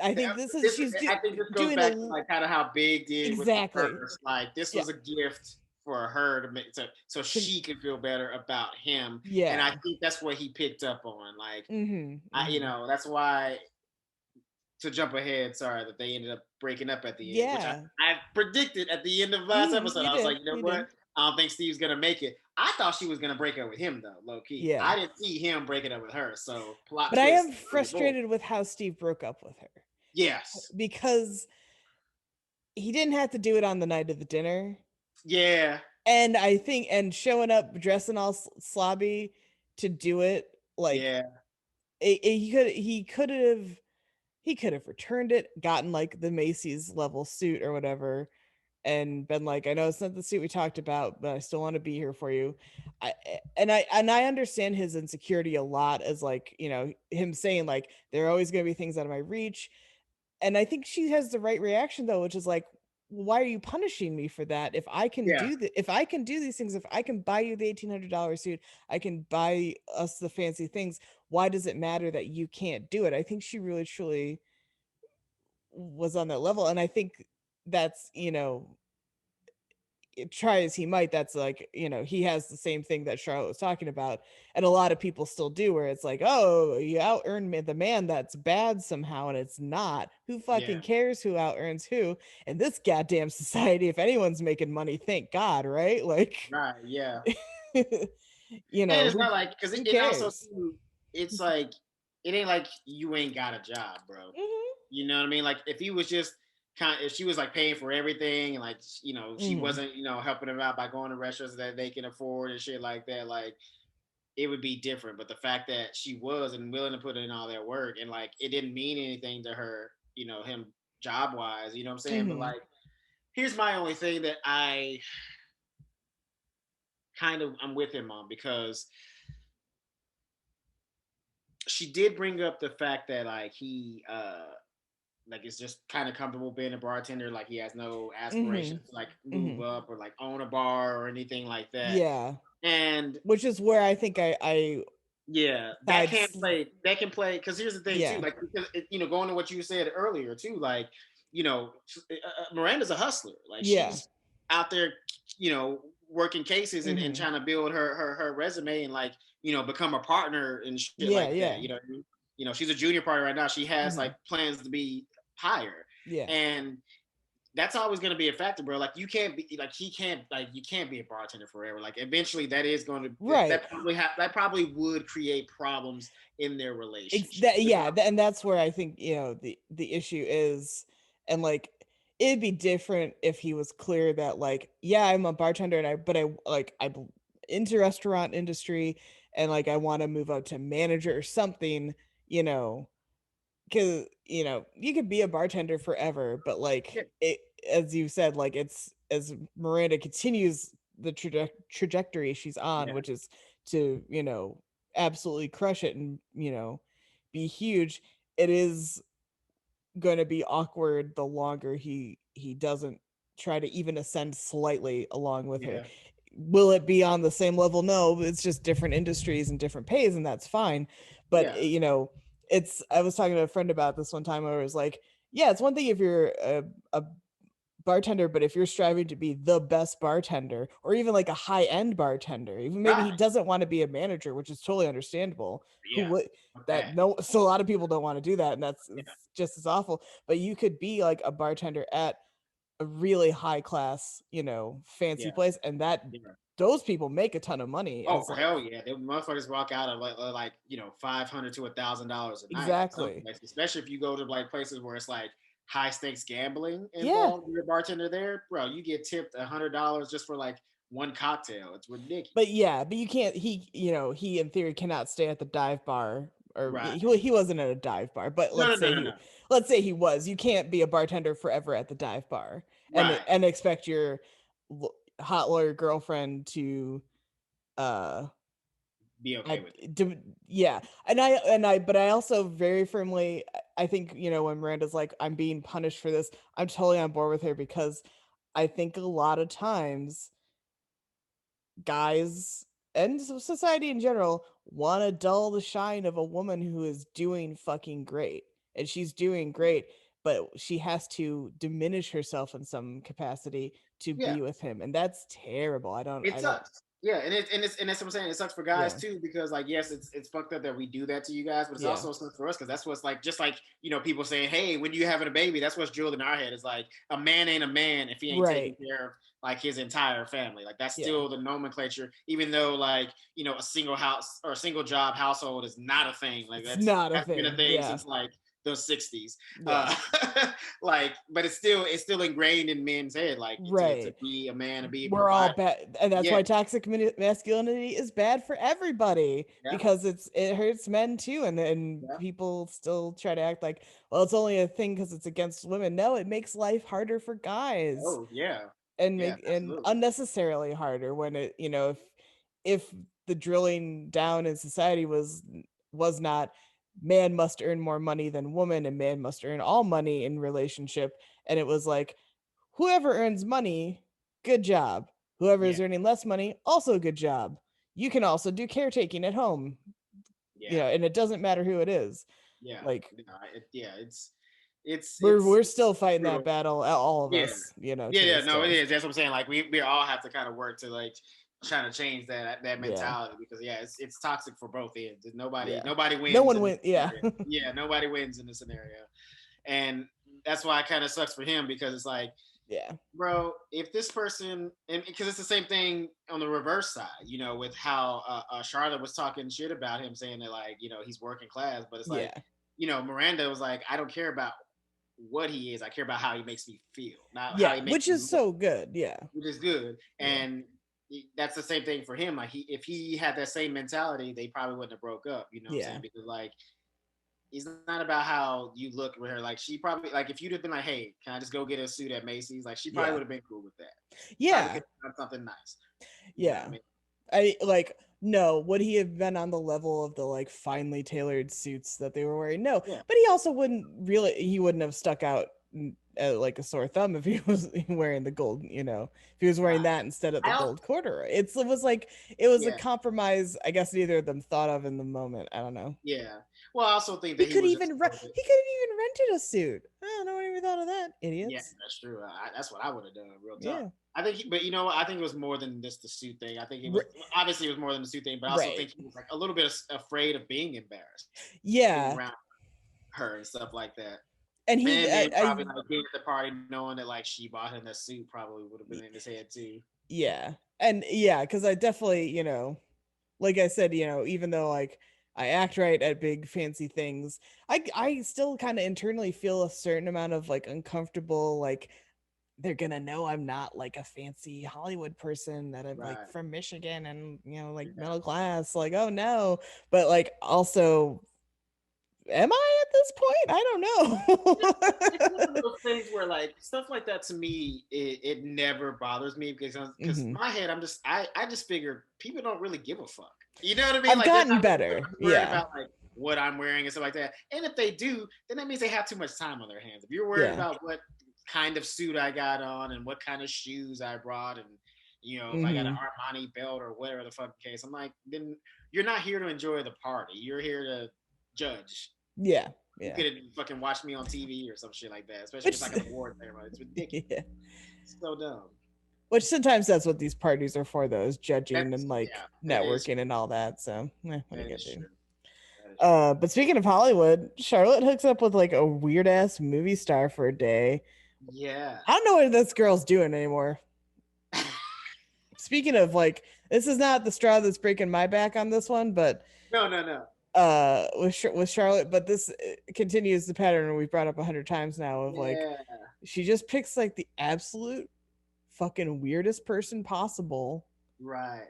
I think this is she's I think this goes doing back to a like kind of how Big did with the exactly. purse. Like this Yeah. was a gift for her to make so she could feel better about him, and I Yeah. think that's what he picked up on. Like Mhm. you Mhm. know, that's why, to jump ahead, sorry that they ended up breaking up at the end, which Yeah. I predicted at the end of last Mhm. episode. You I was like, did. you know You what? did. I don't think Steve's gonna make it. I thought she was gonna break up with him though, low key. Yeah. I didn't see him breaking up with her. So plot But I am twist number four. frustrated with how Steve broke up with her, Yes. because he didn't have to do it on the night of the dinner. Yeah. And I think, and showing up dressing all slobby to do it, like, Yeah. he could have returned it, gotten like the Macy's level suit or whatever, and been like, "I know it's not the suit we talked about, but I still want to be here for you." I understand his insecurity a lot, as like, him saying like, "There are always going to be things out of my reach." And I think she has the right reaction though, which is like, "Why are you punishing me for that? Yeah. If I can do these things, if I can buy you the $1,800 suit, I can buy us the fancy things. Why does it matter that you can't do it?" I think she really truly was on that level, and I think that's, try as he might, that's like, he has the same thing that Charlotte was talking about, and a lot of people still do, where it's like, "Oh, you out earned the man that's bad somehow," and it's not. Who Yeah. fucking cares who out earns who in this goddamn society? If anyone's making money, thank God, right? Like, Right. Yeah. And it's who not like because who it also cares? too, it's like it ain't like you ain't got a job, bro. Hmm. You know what I mean? Like if he was just if she was like paying for everything and like she Hmm. wasn't helping him out by going to restaurants that they can afford and shit like that, like it would be different. But the fact that she was and willing to put in all that work and like it didn't mean anything to her, him job wise, you know what I'm saying? But Hmm. like here's my only thing that I'm with him on because she did bring up the fact that like he like is just kind of comfortable being a bartender. Like he has no Mm-hmm. aspirations to like move Mm-hmm. up or like own a bar or anything like that. Yeah. And Which is where I think I yeah, that side. can play. That can play because here's the thing too. Yeah. Like because going to what you said earlier too. Like Miranda's a hustler. Like Yeah. she's out there, working cases and Mm-hmm. trying to build her resume and like become a partner and shit Yeah. like Yeah. that. She's a junior partner right now. She has Mm-hmm. like plans to be higher, Yeah. and that's always going to be a factor, bro. Like you can't be like you can't be a bartender forever. Like eventually that is going to Right. that probably would create problems in their relationship. That, yeah, and that's where I think the issue is, and like it'd be different if he was clear that like, yeah, I'm a bartender and I'm into restaurant industry and like I want to move up to manager or something, you know, because you could be a bartender forever, but Yeah, like it, as you said, like it's as Miranda continues the trajectory she's on, yeah, which is to absolutely crush it and be huge. It is going to be awkward the longer he doesn't try to even ascend slightly along with her. yeah, Will it be on the same level? No, it's just different industries and different pays, and that's fine. But yeah, it's I was talking to a friend about this one time where I was like, yeah, it's one thing if you're a bartender, but if you're striving to be the best bartender or even like a high end bartender, even maybe he right, doesn't want to be a manager, which is totally understandable. Who yeah, would that? okay, No, so a lot of people don't want to do that, and that's yeah, it's just as awful. But you could be like a bartender at a really high class, fancy yeah, place, and that yeah. those people make a ton of money Oh as like hell yeah! They motherfuckers walk out of like $500 to $1,000 a night. Some exactly. places, especially if you go to like places where it's like high stakes gambling Yeah, involved. You're a bartender there, bro. You get tipped $100 just for like one cocktail. It's ridiculous. but you can't. He in theory cannot stay at the dive bar, or Right? he wasn't at a dive bar. But No, no, no, no, no. let's say he was. You can't be a bartender forever at the dive bar Right. and expect your hot lawyer girlfriend to uh Be okay with it. yeah, but I also very firmly I think when Miranda's like, I'm being punished for this, I'm totally on board with her, because I think a lot of times guys and society in general want to dull the shine of a woman who is doing fucking great, and she's doing great, but she has to diminish herself in some capacity to Yeah. be with him, and that's terrible. It I don't sucks. Yeah, and that's what I'm saying. It sucks for guys Yeah, too because like yes, it's fucked up that we do that to you guys, but it's yeah, also sucks for us because that's what's like just like people saying, hey, when you having a baby, that's what's drilled in our head. It's like a man ain't a man if he ain't taking right, care of like his entire family. Like that's yeah, still the nomenclature, even though like a single house or a single job household is not a thing. Like it's not a that's been a thing. thing Yeah, since like the 60s. yeah, Like, but it's still ingrained in men's head, like to right. be a man, to be a We're all provider. bad, and that's Yeah, why toxic masculinity is bad for everybody, yeah, because it hurts men too, and then yeah. people still try to act like, well, it's only a thing because it's against women. No, it makes life harder for guys, Oh, yeah. Yeah, and absolutely. unnecessarily harder when it if the drilling down in society was not man must earn more money than woman and man must earn all money in relationship, and it was like, whoever earns money, good job. Whoever Yeah, is earning less money, also good job. You can also do caretaking at home, yeah, and it doesn't matter who it is. yeah. Like, Yeah, we're it's still fighting that brutal. battle, all of Yeah, us, yeah, to yeah. this No, it day. is. That's what I'm saying. Like we all have to kind of work to like trying to change that Yeah, mentality because yeah, it's toxic for both ends. Nobody yeah. nobody No wins one in this went. Yeah, scenario. Yeah, nobody wins in this scenario, and that's why it kind of sucks for him because it's like yeah, bro, if this person, and because it's the same thing on the reverse side, with how Charlotte was talking shit about him, saying that like, he's working class, but it's like, yeah, Miranda was like, I don't care about what he is, I care about how he makes me feel, not how yeah. he makes Which me is look, so good. Yeah, which is good. yeah, And that's the same thing for him. Like if he had that same mentality, they probably wouldn't have broke up. You know what I'm saying? yeah, Because like it's not about how you look with her. Like she probably like if you'd have been like, "Hey, can I just go get a suit at Macy's?" Like she probably yeah, would have been cool with that. Probably yeah, could have done something nice. You know what I yeah. mean? I like. No, would he have been on the level of the like finely tailored suits that they were wearing? No, Yeah. but he also he wouldn't have stuck out like a sore thumb if he was wearing the gold, if he was wearing that instead of the gold corduroy. It was like, it was a compromise, I guess neither of them thought of in the moment. I don't know. Yeah. Well, I also think that he could have even rented a suit. I don't know, anyone thought of that, idiots. Yeah, that's true. That's what I would have done, real talk. Yeah. I think, but you know what? I think it was more than just the suit thing. I think it was obviously it was more than the suit thing, but I also think he was like a little bit afraid of being embarrassed. Yeah. Being around her and stuff like that. And probably like being at the party knowing that like she bought him the suit probably would have been in his head too. Yeah. And yeah, because I definitely, like I said, even though like I act right at big fancy things, I still kind of internally feel a certain amount of like uncomfortable, like they're gonna know I'm not like a fancy Hollywood person, that I'm like from Michigan and like middle class, like, oh no. But like also, am I at this point? I don't know. It's one of those things where like stuff like that to me, it never bothers me because in my head I just figure people don't really give a fuck. You know what I mean? I've like, gotten better. Yeah. About like what I'm wearing and stuff like that. And if they do, then that means they have too much time on their hands. If you're worried about what kind of suit I got on and what kind of shoes I brought and if I got an Armani belt or whatever the fucking case, I'm like, then you're not here to enjoy the party. You're here to judge. Yeah. You could have fucking watched me on TV or some shit like that, especially if it's like an award ceremony. It's ridiculous. Yeah. It's so dumb. Which sometimes that's what these parties are for, though, is judging and like networking and all that. So, what do you get to? But speaking of Hollywood, Charlotte hooks up with like a weird ass movie star for a day. Yeah. I don't know what this girl's doing anymore. Speaking of like, this is not the straw that's breaking my back on this one, but no. With Charlotte, but this continues the pattern we brought up 100 times now of like, she just picks like the absolute fucking weirdest person possible, right,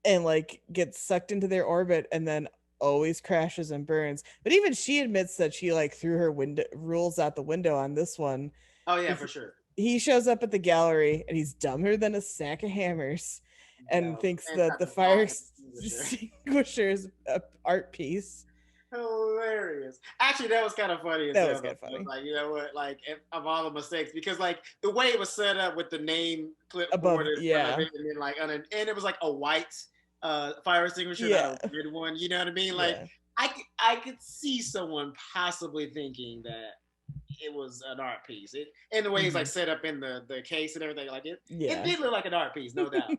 and like gets sucked into their orbit and then always crashes and burns. But even she admits that she like threw her rules out the window on this one. Oh yeah, for sure. He shows up at the gallery and he's dumber than a sack of hammers and thinks that the fire extinguisher is an art piece. Hilarious. Actually, that was kind of funny. That was kind of funny. Like, you know what? Like, of all the mistakes, because like the way it was set up with the name clipboard, and then like, and it was like a white fire extinguisher, not a red one. You know what I mean? Like, I could see someone possibly thinking that it was an art piece. And the way it's like set up in the case and everything, like it did look like an art piece, no doubt.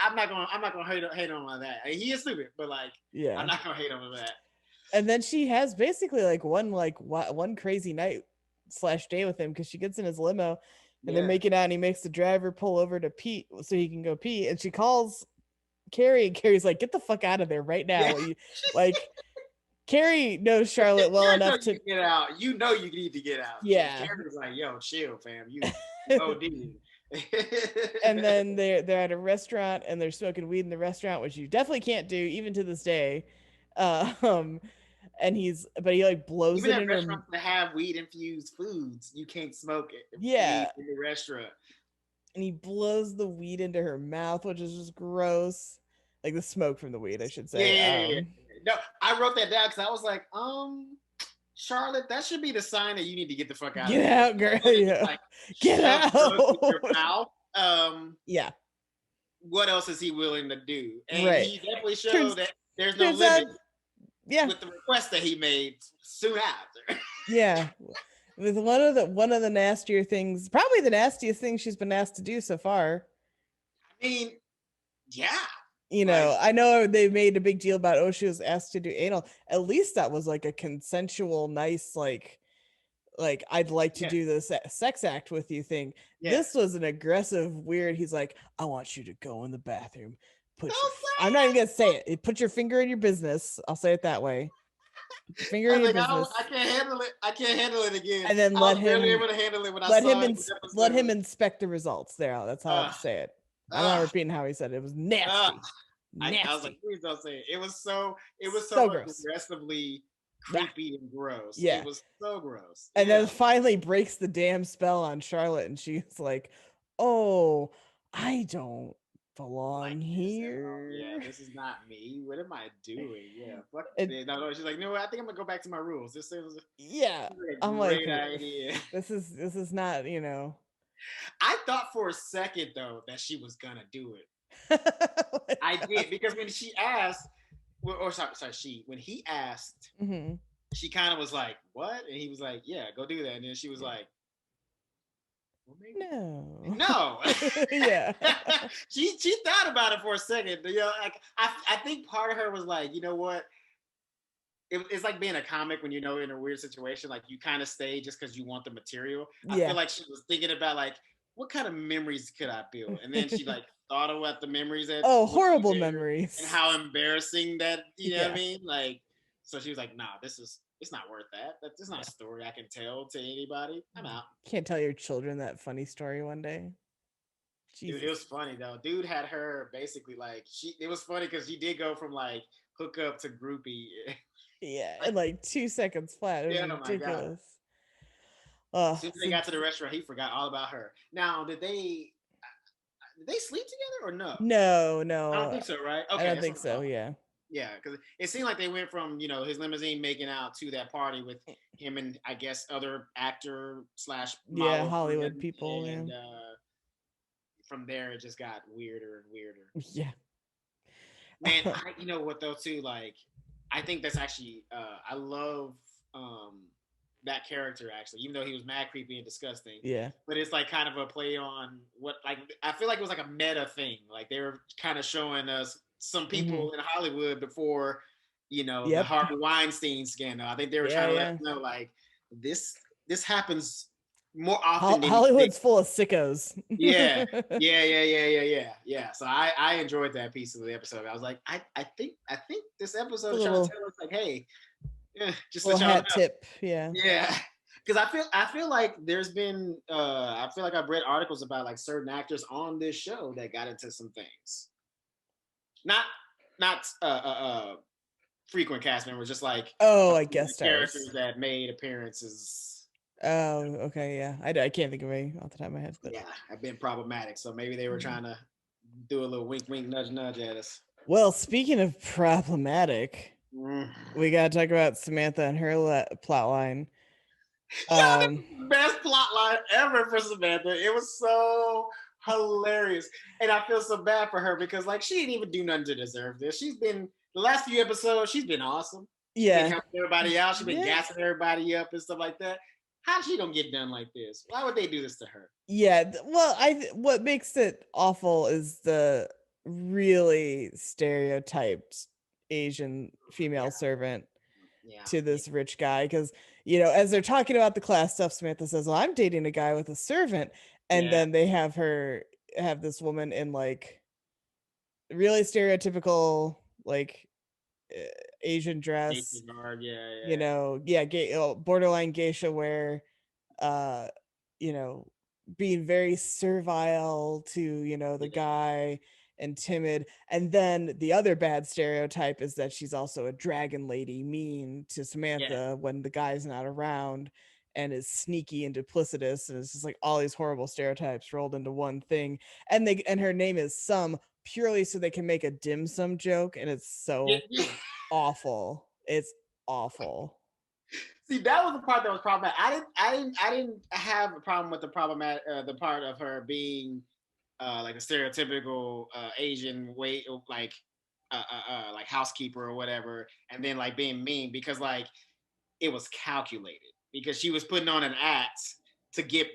I'm not gonna hate on that. He is stupid, but like, I'm not gonna hate on that. And then she has basically like one crazy night / day with him, because she gets in his limo and they're making out, and he makes the driver pull over to pee so he can go pee, and she calls Carrie, and Carrie's like, "Get the fuck out of there right now!" Like. Carrie knows Charlotte well enough to get out. You know you need to get out. Yeah. Carrie's like, yo, chill, fam. You OD. And then they're at a restaurant and they're smoking weed in the restaurant, which you definitely can't do even to this day. And he like blows even it in restaurants that have weed infused foods, you can't smoke it. Yeah. In the restaurant. And he blows the weed into her mouth, which is just gross. Like the smoke from the weed, I should say. Yeah. No, I wrote that down because I was like, Charlotte, that should be the sign that you need to get the fuck out. Get out, girl. Yeah. Like, get out. Your mouth. Yeah. What else is he willing to do? And he definitely showed that there's no limit. With the request that he made soon after. Yeah. With one of the nastier things, probably the nastiest thing she's been asked to do so far. I mean, yeah. I know they made a big deal about, she was asked to do anal. At least that was like a consensual, nice, like I'd like to do this sex act with you thing. This was an aggressive, weird. He's like, I want you to go in the bathroom. I'm not even gonna say it. Put your finger in your business. I'll say it that way. Finger in your business. I can't handle it. I can't handle it again. And then let him able to handle it when let him inspect the results. There, that's how I say it. I'm not repeating how he said it. It was nasty. Nasty. I was like, please don't say it. It was so gross. aggressively creepy and gross. Yeah. It was so gross. And then finally breaks the damn spell on Charlotte, and she's like, oh, I don't belong here. Yeah, this is not me. What am I doing? Yeah, fuck it. No, she's like, no, I think I'm gonna go back to my rules. This is yeah. a I'm great like, idea. this is not, you know. I thought for a second though that she was gonna do it. I did, because when she asked, or sorry, when he asked, she kind of was like, "What?" And he was like, "Yeah, go do that." And then she was like, "Well, maybe no." Yeah. she thought about it for a second. You know, like I think part of her was like, you know what? It's like being a comic when you know in a weird situation, like you kind of stay just because you want the material. I feel like she was thinking about like, what kind of memories could I build? And then she like thought about the memories that horrible memories and how embarrassing that, you know what I mean? Like, so she was like, nah, it's not worth that. That's not a story I can tell to anybody. I'm out. Can't tell your children that funny story one day. Dude, it was funny though. Dude had her basically like it was funny because she did go from like hookup to groupie. Yeah, in like 2 seconds flat. It was ridiculous. As soon as they got to the restaurant, he forgot all about her. Now, did they sleep together or no? No. I don't think so, right? Okay, I don't think so. Yeah. Yeah, because it seemed like they went from his limousine making out to that party with him and I guess other actor / model Hollywood people, and from there it just got weirder and weirder. Yeah. Man, you know what though too? Like, I think that's actually I love that character actually, even though he was mad creepy and disgusting. Yeah. But it's like kind of a play on what, like, I feel like it was like a meta thing. Like they were kind of showing us some people in Hollywood before, the Harvey Weinstein scandal. I think they were trying to let us know like this happens more often than Hollywood's full of sickos. Yeah. So I enjoyed that piece of the episode. I was like, I think this episode is trying to tell us like, hey, just a hat tip. Yeah. Because I feel like there's been I feel like I've read articles about like certain actors on this show that got into some things. Not frequent cast members, just like I guess characters that made appearances. Oh, okay, yeah. I can't think of any off the top of my head, but yeah, I've been problematic. So maybe they were trying to do a little wink, nudge, nudge at us. Well, speaking of problematic, we gotta talk about Samantha and her plot line. Best plot line ever for Samantha. It was so hilarious, and I feel so bad for her because like she didn't even do nothing to deserve this. She's been the last few episodes. She's been awesome. She's been helping everybody out. She's been gassing everybody up and stuff like that. How's she gonna get done like this? Why would they do this to her? Yeah, well, what makes it awful is the really stereotyped Asian female servant to this rich guy. Because as they're talking about the class stuff, Samantha says, "Well, I'm dating a guy with a servant," and then they have this woman in like really stereotypical like Asian dress, borderline geisha wear, being very servile to the guy and timid. And then the other bad stereotype is that she's also a dragon lady, mean to Samantha when the guy's not around, and is sneaky and duplicitous, and it's just like all these horrible stereotypes rolled into one thing. And her name is Sum purely so they can make a dim sum joke, and it's so awful. It's awful. See, that was the part that was problematic. I didn't have a problem with the part of her being like a stereotypical Asian way, like housekeeper or whatever, and then like being mean, because like it was calculated, because she was putting on an act to get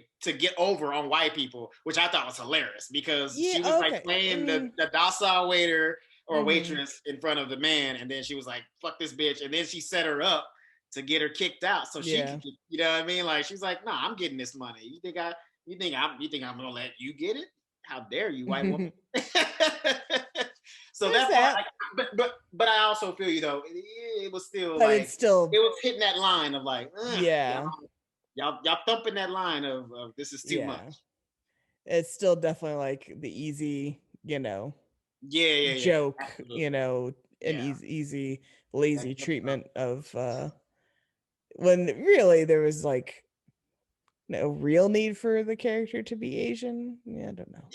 over on white people, which I thought was hilarious, because she was like playing the docile waiter or waitress in front of the man, and then she was like, "Fuck this bitch," and then she set her up to get her kicked out so she could, you know what I mean? Like she's like, "Nah, I'm getting this money. You think I'm gonna let you get it? How dare you, white woman?" So that's that. But I also feel you though. It was still like it was hitting that line of like, y'all thumping that line of this is too much. It's still definitely like the easy, joke, an easy lazy treatment of when really there was like no real need for the character to be Asian. I don't know.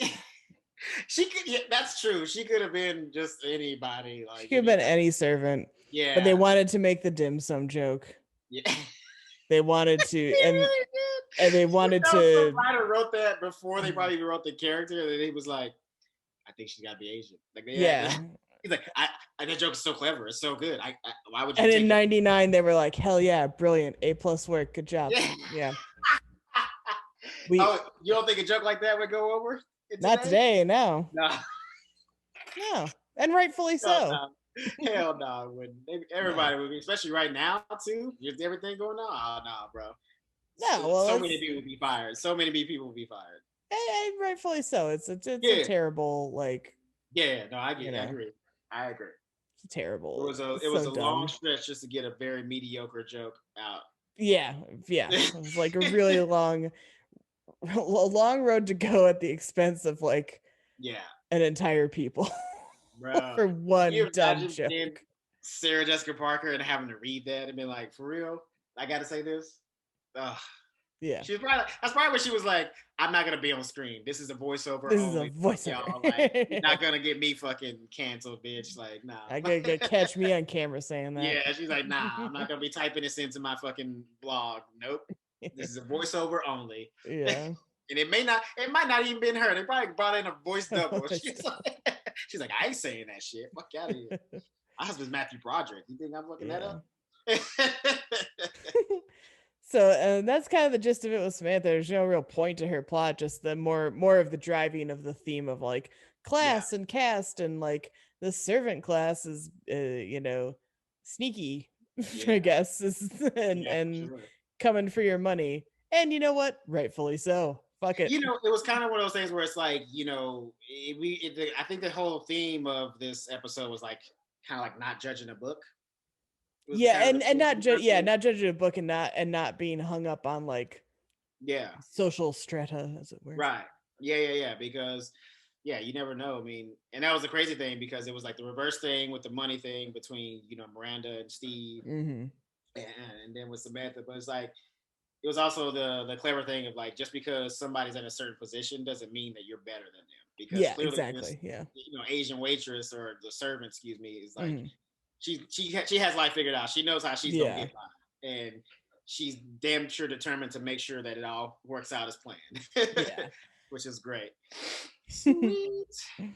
She could. Yeah, that's true. She could have been just anybody. She Like could have been any servant. But they yeah. wanted to make the dim sum joke. Yeah. They wanted to, He really and they did. You wanted know, some to. writer wrote that before they probably even wrote the character, and he was like, "I think she's got to be Asian." Like they had. Yeah. He's like, that joke is so clever. It's so good. Why would you And in take it? '99, they were like, "Hell yeah, brilliant, A+ work, good job." Yeah. Yeah. We Oh, you don't think a joke like that would go over not today, no. No. No. And rightfully so. Hell no. Everybody would be, especially right now too. With everything going on. Oh no, bro. No, well, So many people would be fired. So many people would be fired. And rightfully so. It's Yeah. a terrible, like. Yeah, no, I agree. I agree. It's terrible. It was a long stretch just to get a very mediocre joke out. Yeah. It was like a really long road to go at the expense of like an entire people. For one dumb joke. Sarah Jessica Parker and having to read that and be like, for real? I gotta say this? Ugh. Yeah. That's probably when she was like, I'm not gonna be on screen. This is a voiceover. This only. Is a voiceover. Y'all. Like, you're not gonna get me fucking canceled, bitch. Like, nah. I gotta catch me on camera saying that. Yeah, she's like, nah, I'm not gonna be typing this into my fucking blog. Nope. This is a voiceover only. Yeah. And it might not even been her. They probably brought in a voice double. She's like, I ain't saying that shit. Fuck out of here. My husband's Matthew Broderick. You think I'm looking that up? So that's kind of the gist of it with Samantha. There's no real point to her plot, just the more of the driving of the theme of like class and caste, and like the servant class is sneaky, I guess, and coming for your money. And you know what? Rightfully so. Fuck it. It was kind of one of those things where it's like, I think the whole theme of this episode was like kind of like not judging a book. Yeah, and not judging a book and not being hung up on like social strata, as it were. Right. Yeah. Because you never know. I mean, and that was the crazy thing because it was like the reverse thing with the money thing between Miranda and Steve, and then with Samantha. But it's like it was also the clever thing of like just because somebody's in a certain position doesn't mean that you're better than them. Because clearly exactly. Asian waitress or the servant, excuse me, is like. She has life figured out. She knows how she's gonna get by, and she's damn sure determined to make sure that it all works out as planned. Which is great. Sweet.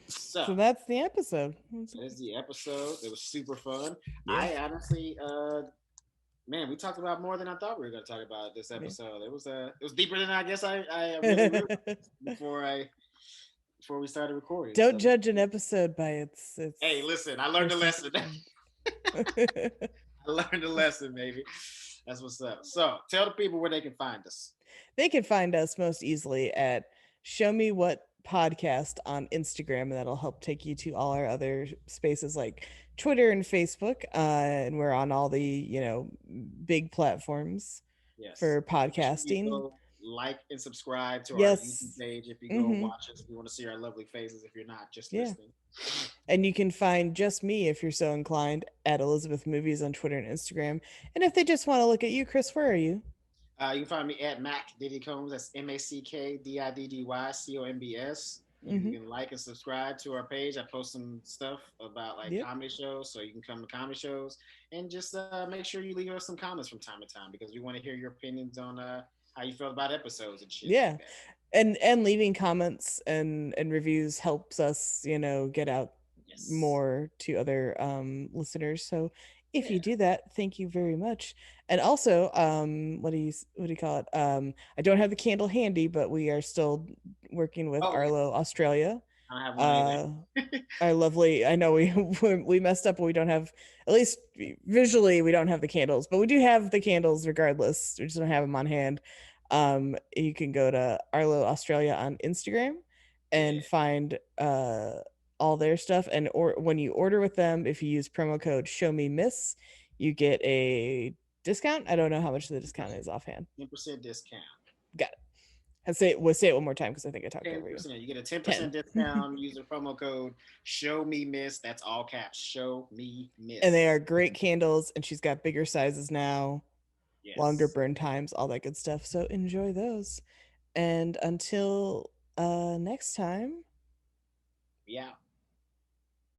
So that's the episode. That's the episode. It was super fun. I honestly, man, we talked about more than I thought we were going to talk about this episode. It was deeper than I guess I really realized before we started recording. Don't judge an episode by its. Hey, listen, I learned a lesson. I learned a lesson, baby. That's what's up. So tell the people where they can find us. They can find us most easily at Show Me What Podcast on Instagram, and that'll help take you to all our other spaces like Twitter and Facebook. And we're on all the, big platforms for podcasting. Like and subscribe to our YouTube page if you go watch us. If you want to see our lovely faces, if you're not just listening. And you can find just me, if you're so inclined, at Elizabeth Movies on Twitter and Instagram. And if they just want to look at you, Chris, where are you? You can find me at Mack Diddy Combs. That's MackDiddyCombs. You can like and subscribe to our page. I post some stuff about comedy shows, so you can come to comedy shows and just make sure you leave us some comments from time to time because we want to hear your opinions on how you feel about episodes and shit. Yeah. Like and leaving comments and reviews helps us, get out more to other listeners. So if you do that, thank you very much. And also, what do you call it? I don't have the candle handy, but we are still working with Arlo Australia. I have one our lovely. I know we messed up. We don't have, at least visually, we don't have the candles, but we do have the candles regardless. We just don't have them on hand. You can go to Arlo Australia on Instagram and find all their stuff. And when you order with them, if you use promo code ShowMeMiss, you get a discount. I don't know how much the discount is offhand. 10% discount. Got it. Say it one more time because I think I talked over you. You get a 10% discount. Use the promo code ShowMeMiss. That's all caps. ShowMeMiss. And they are great candles, and she's got bigger sizes now, longer burn times, all that good stuff. So enjoy those. And until next time. Yeah.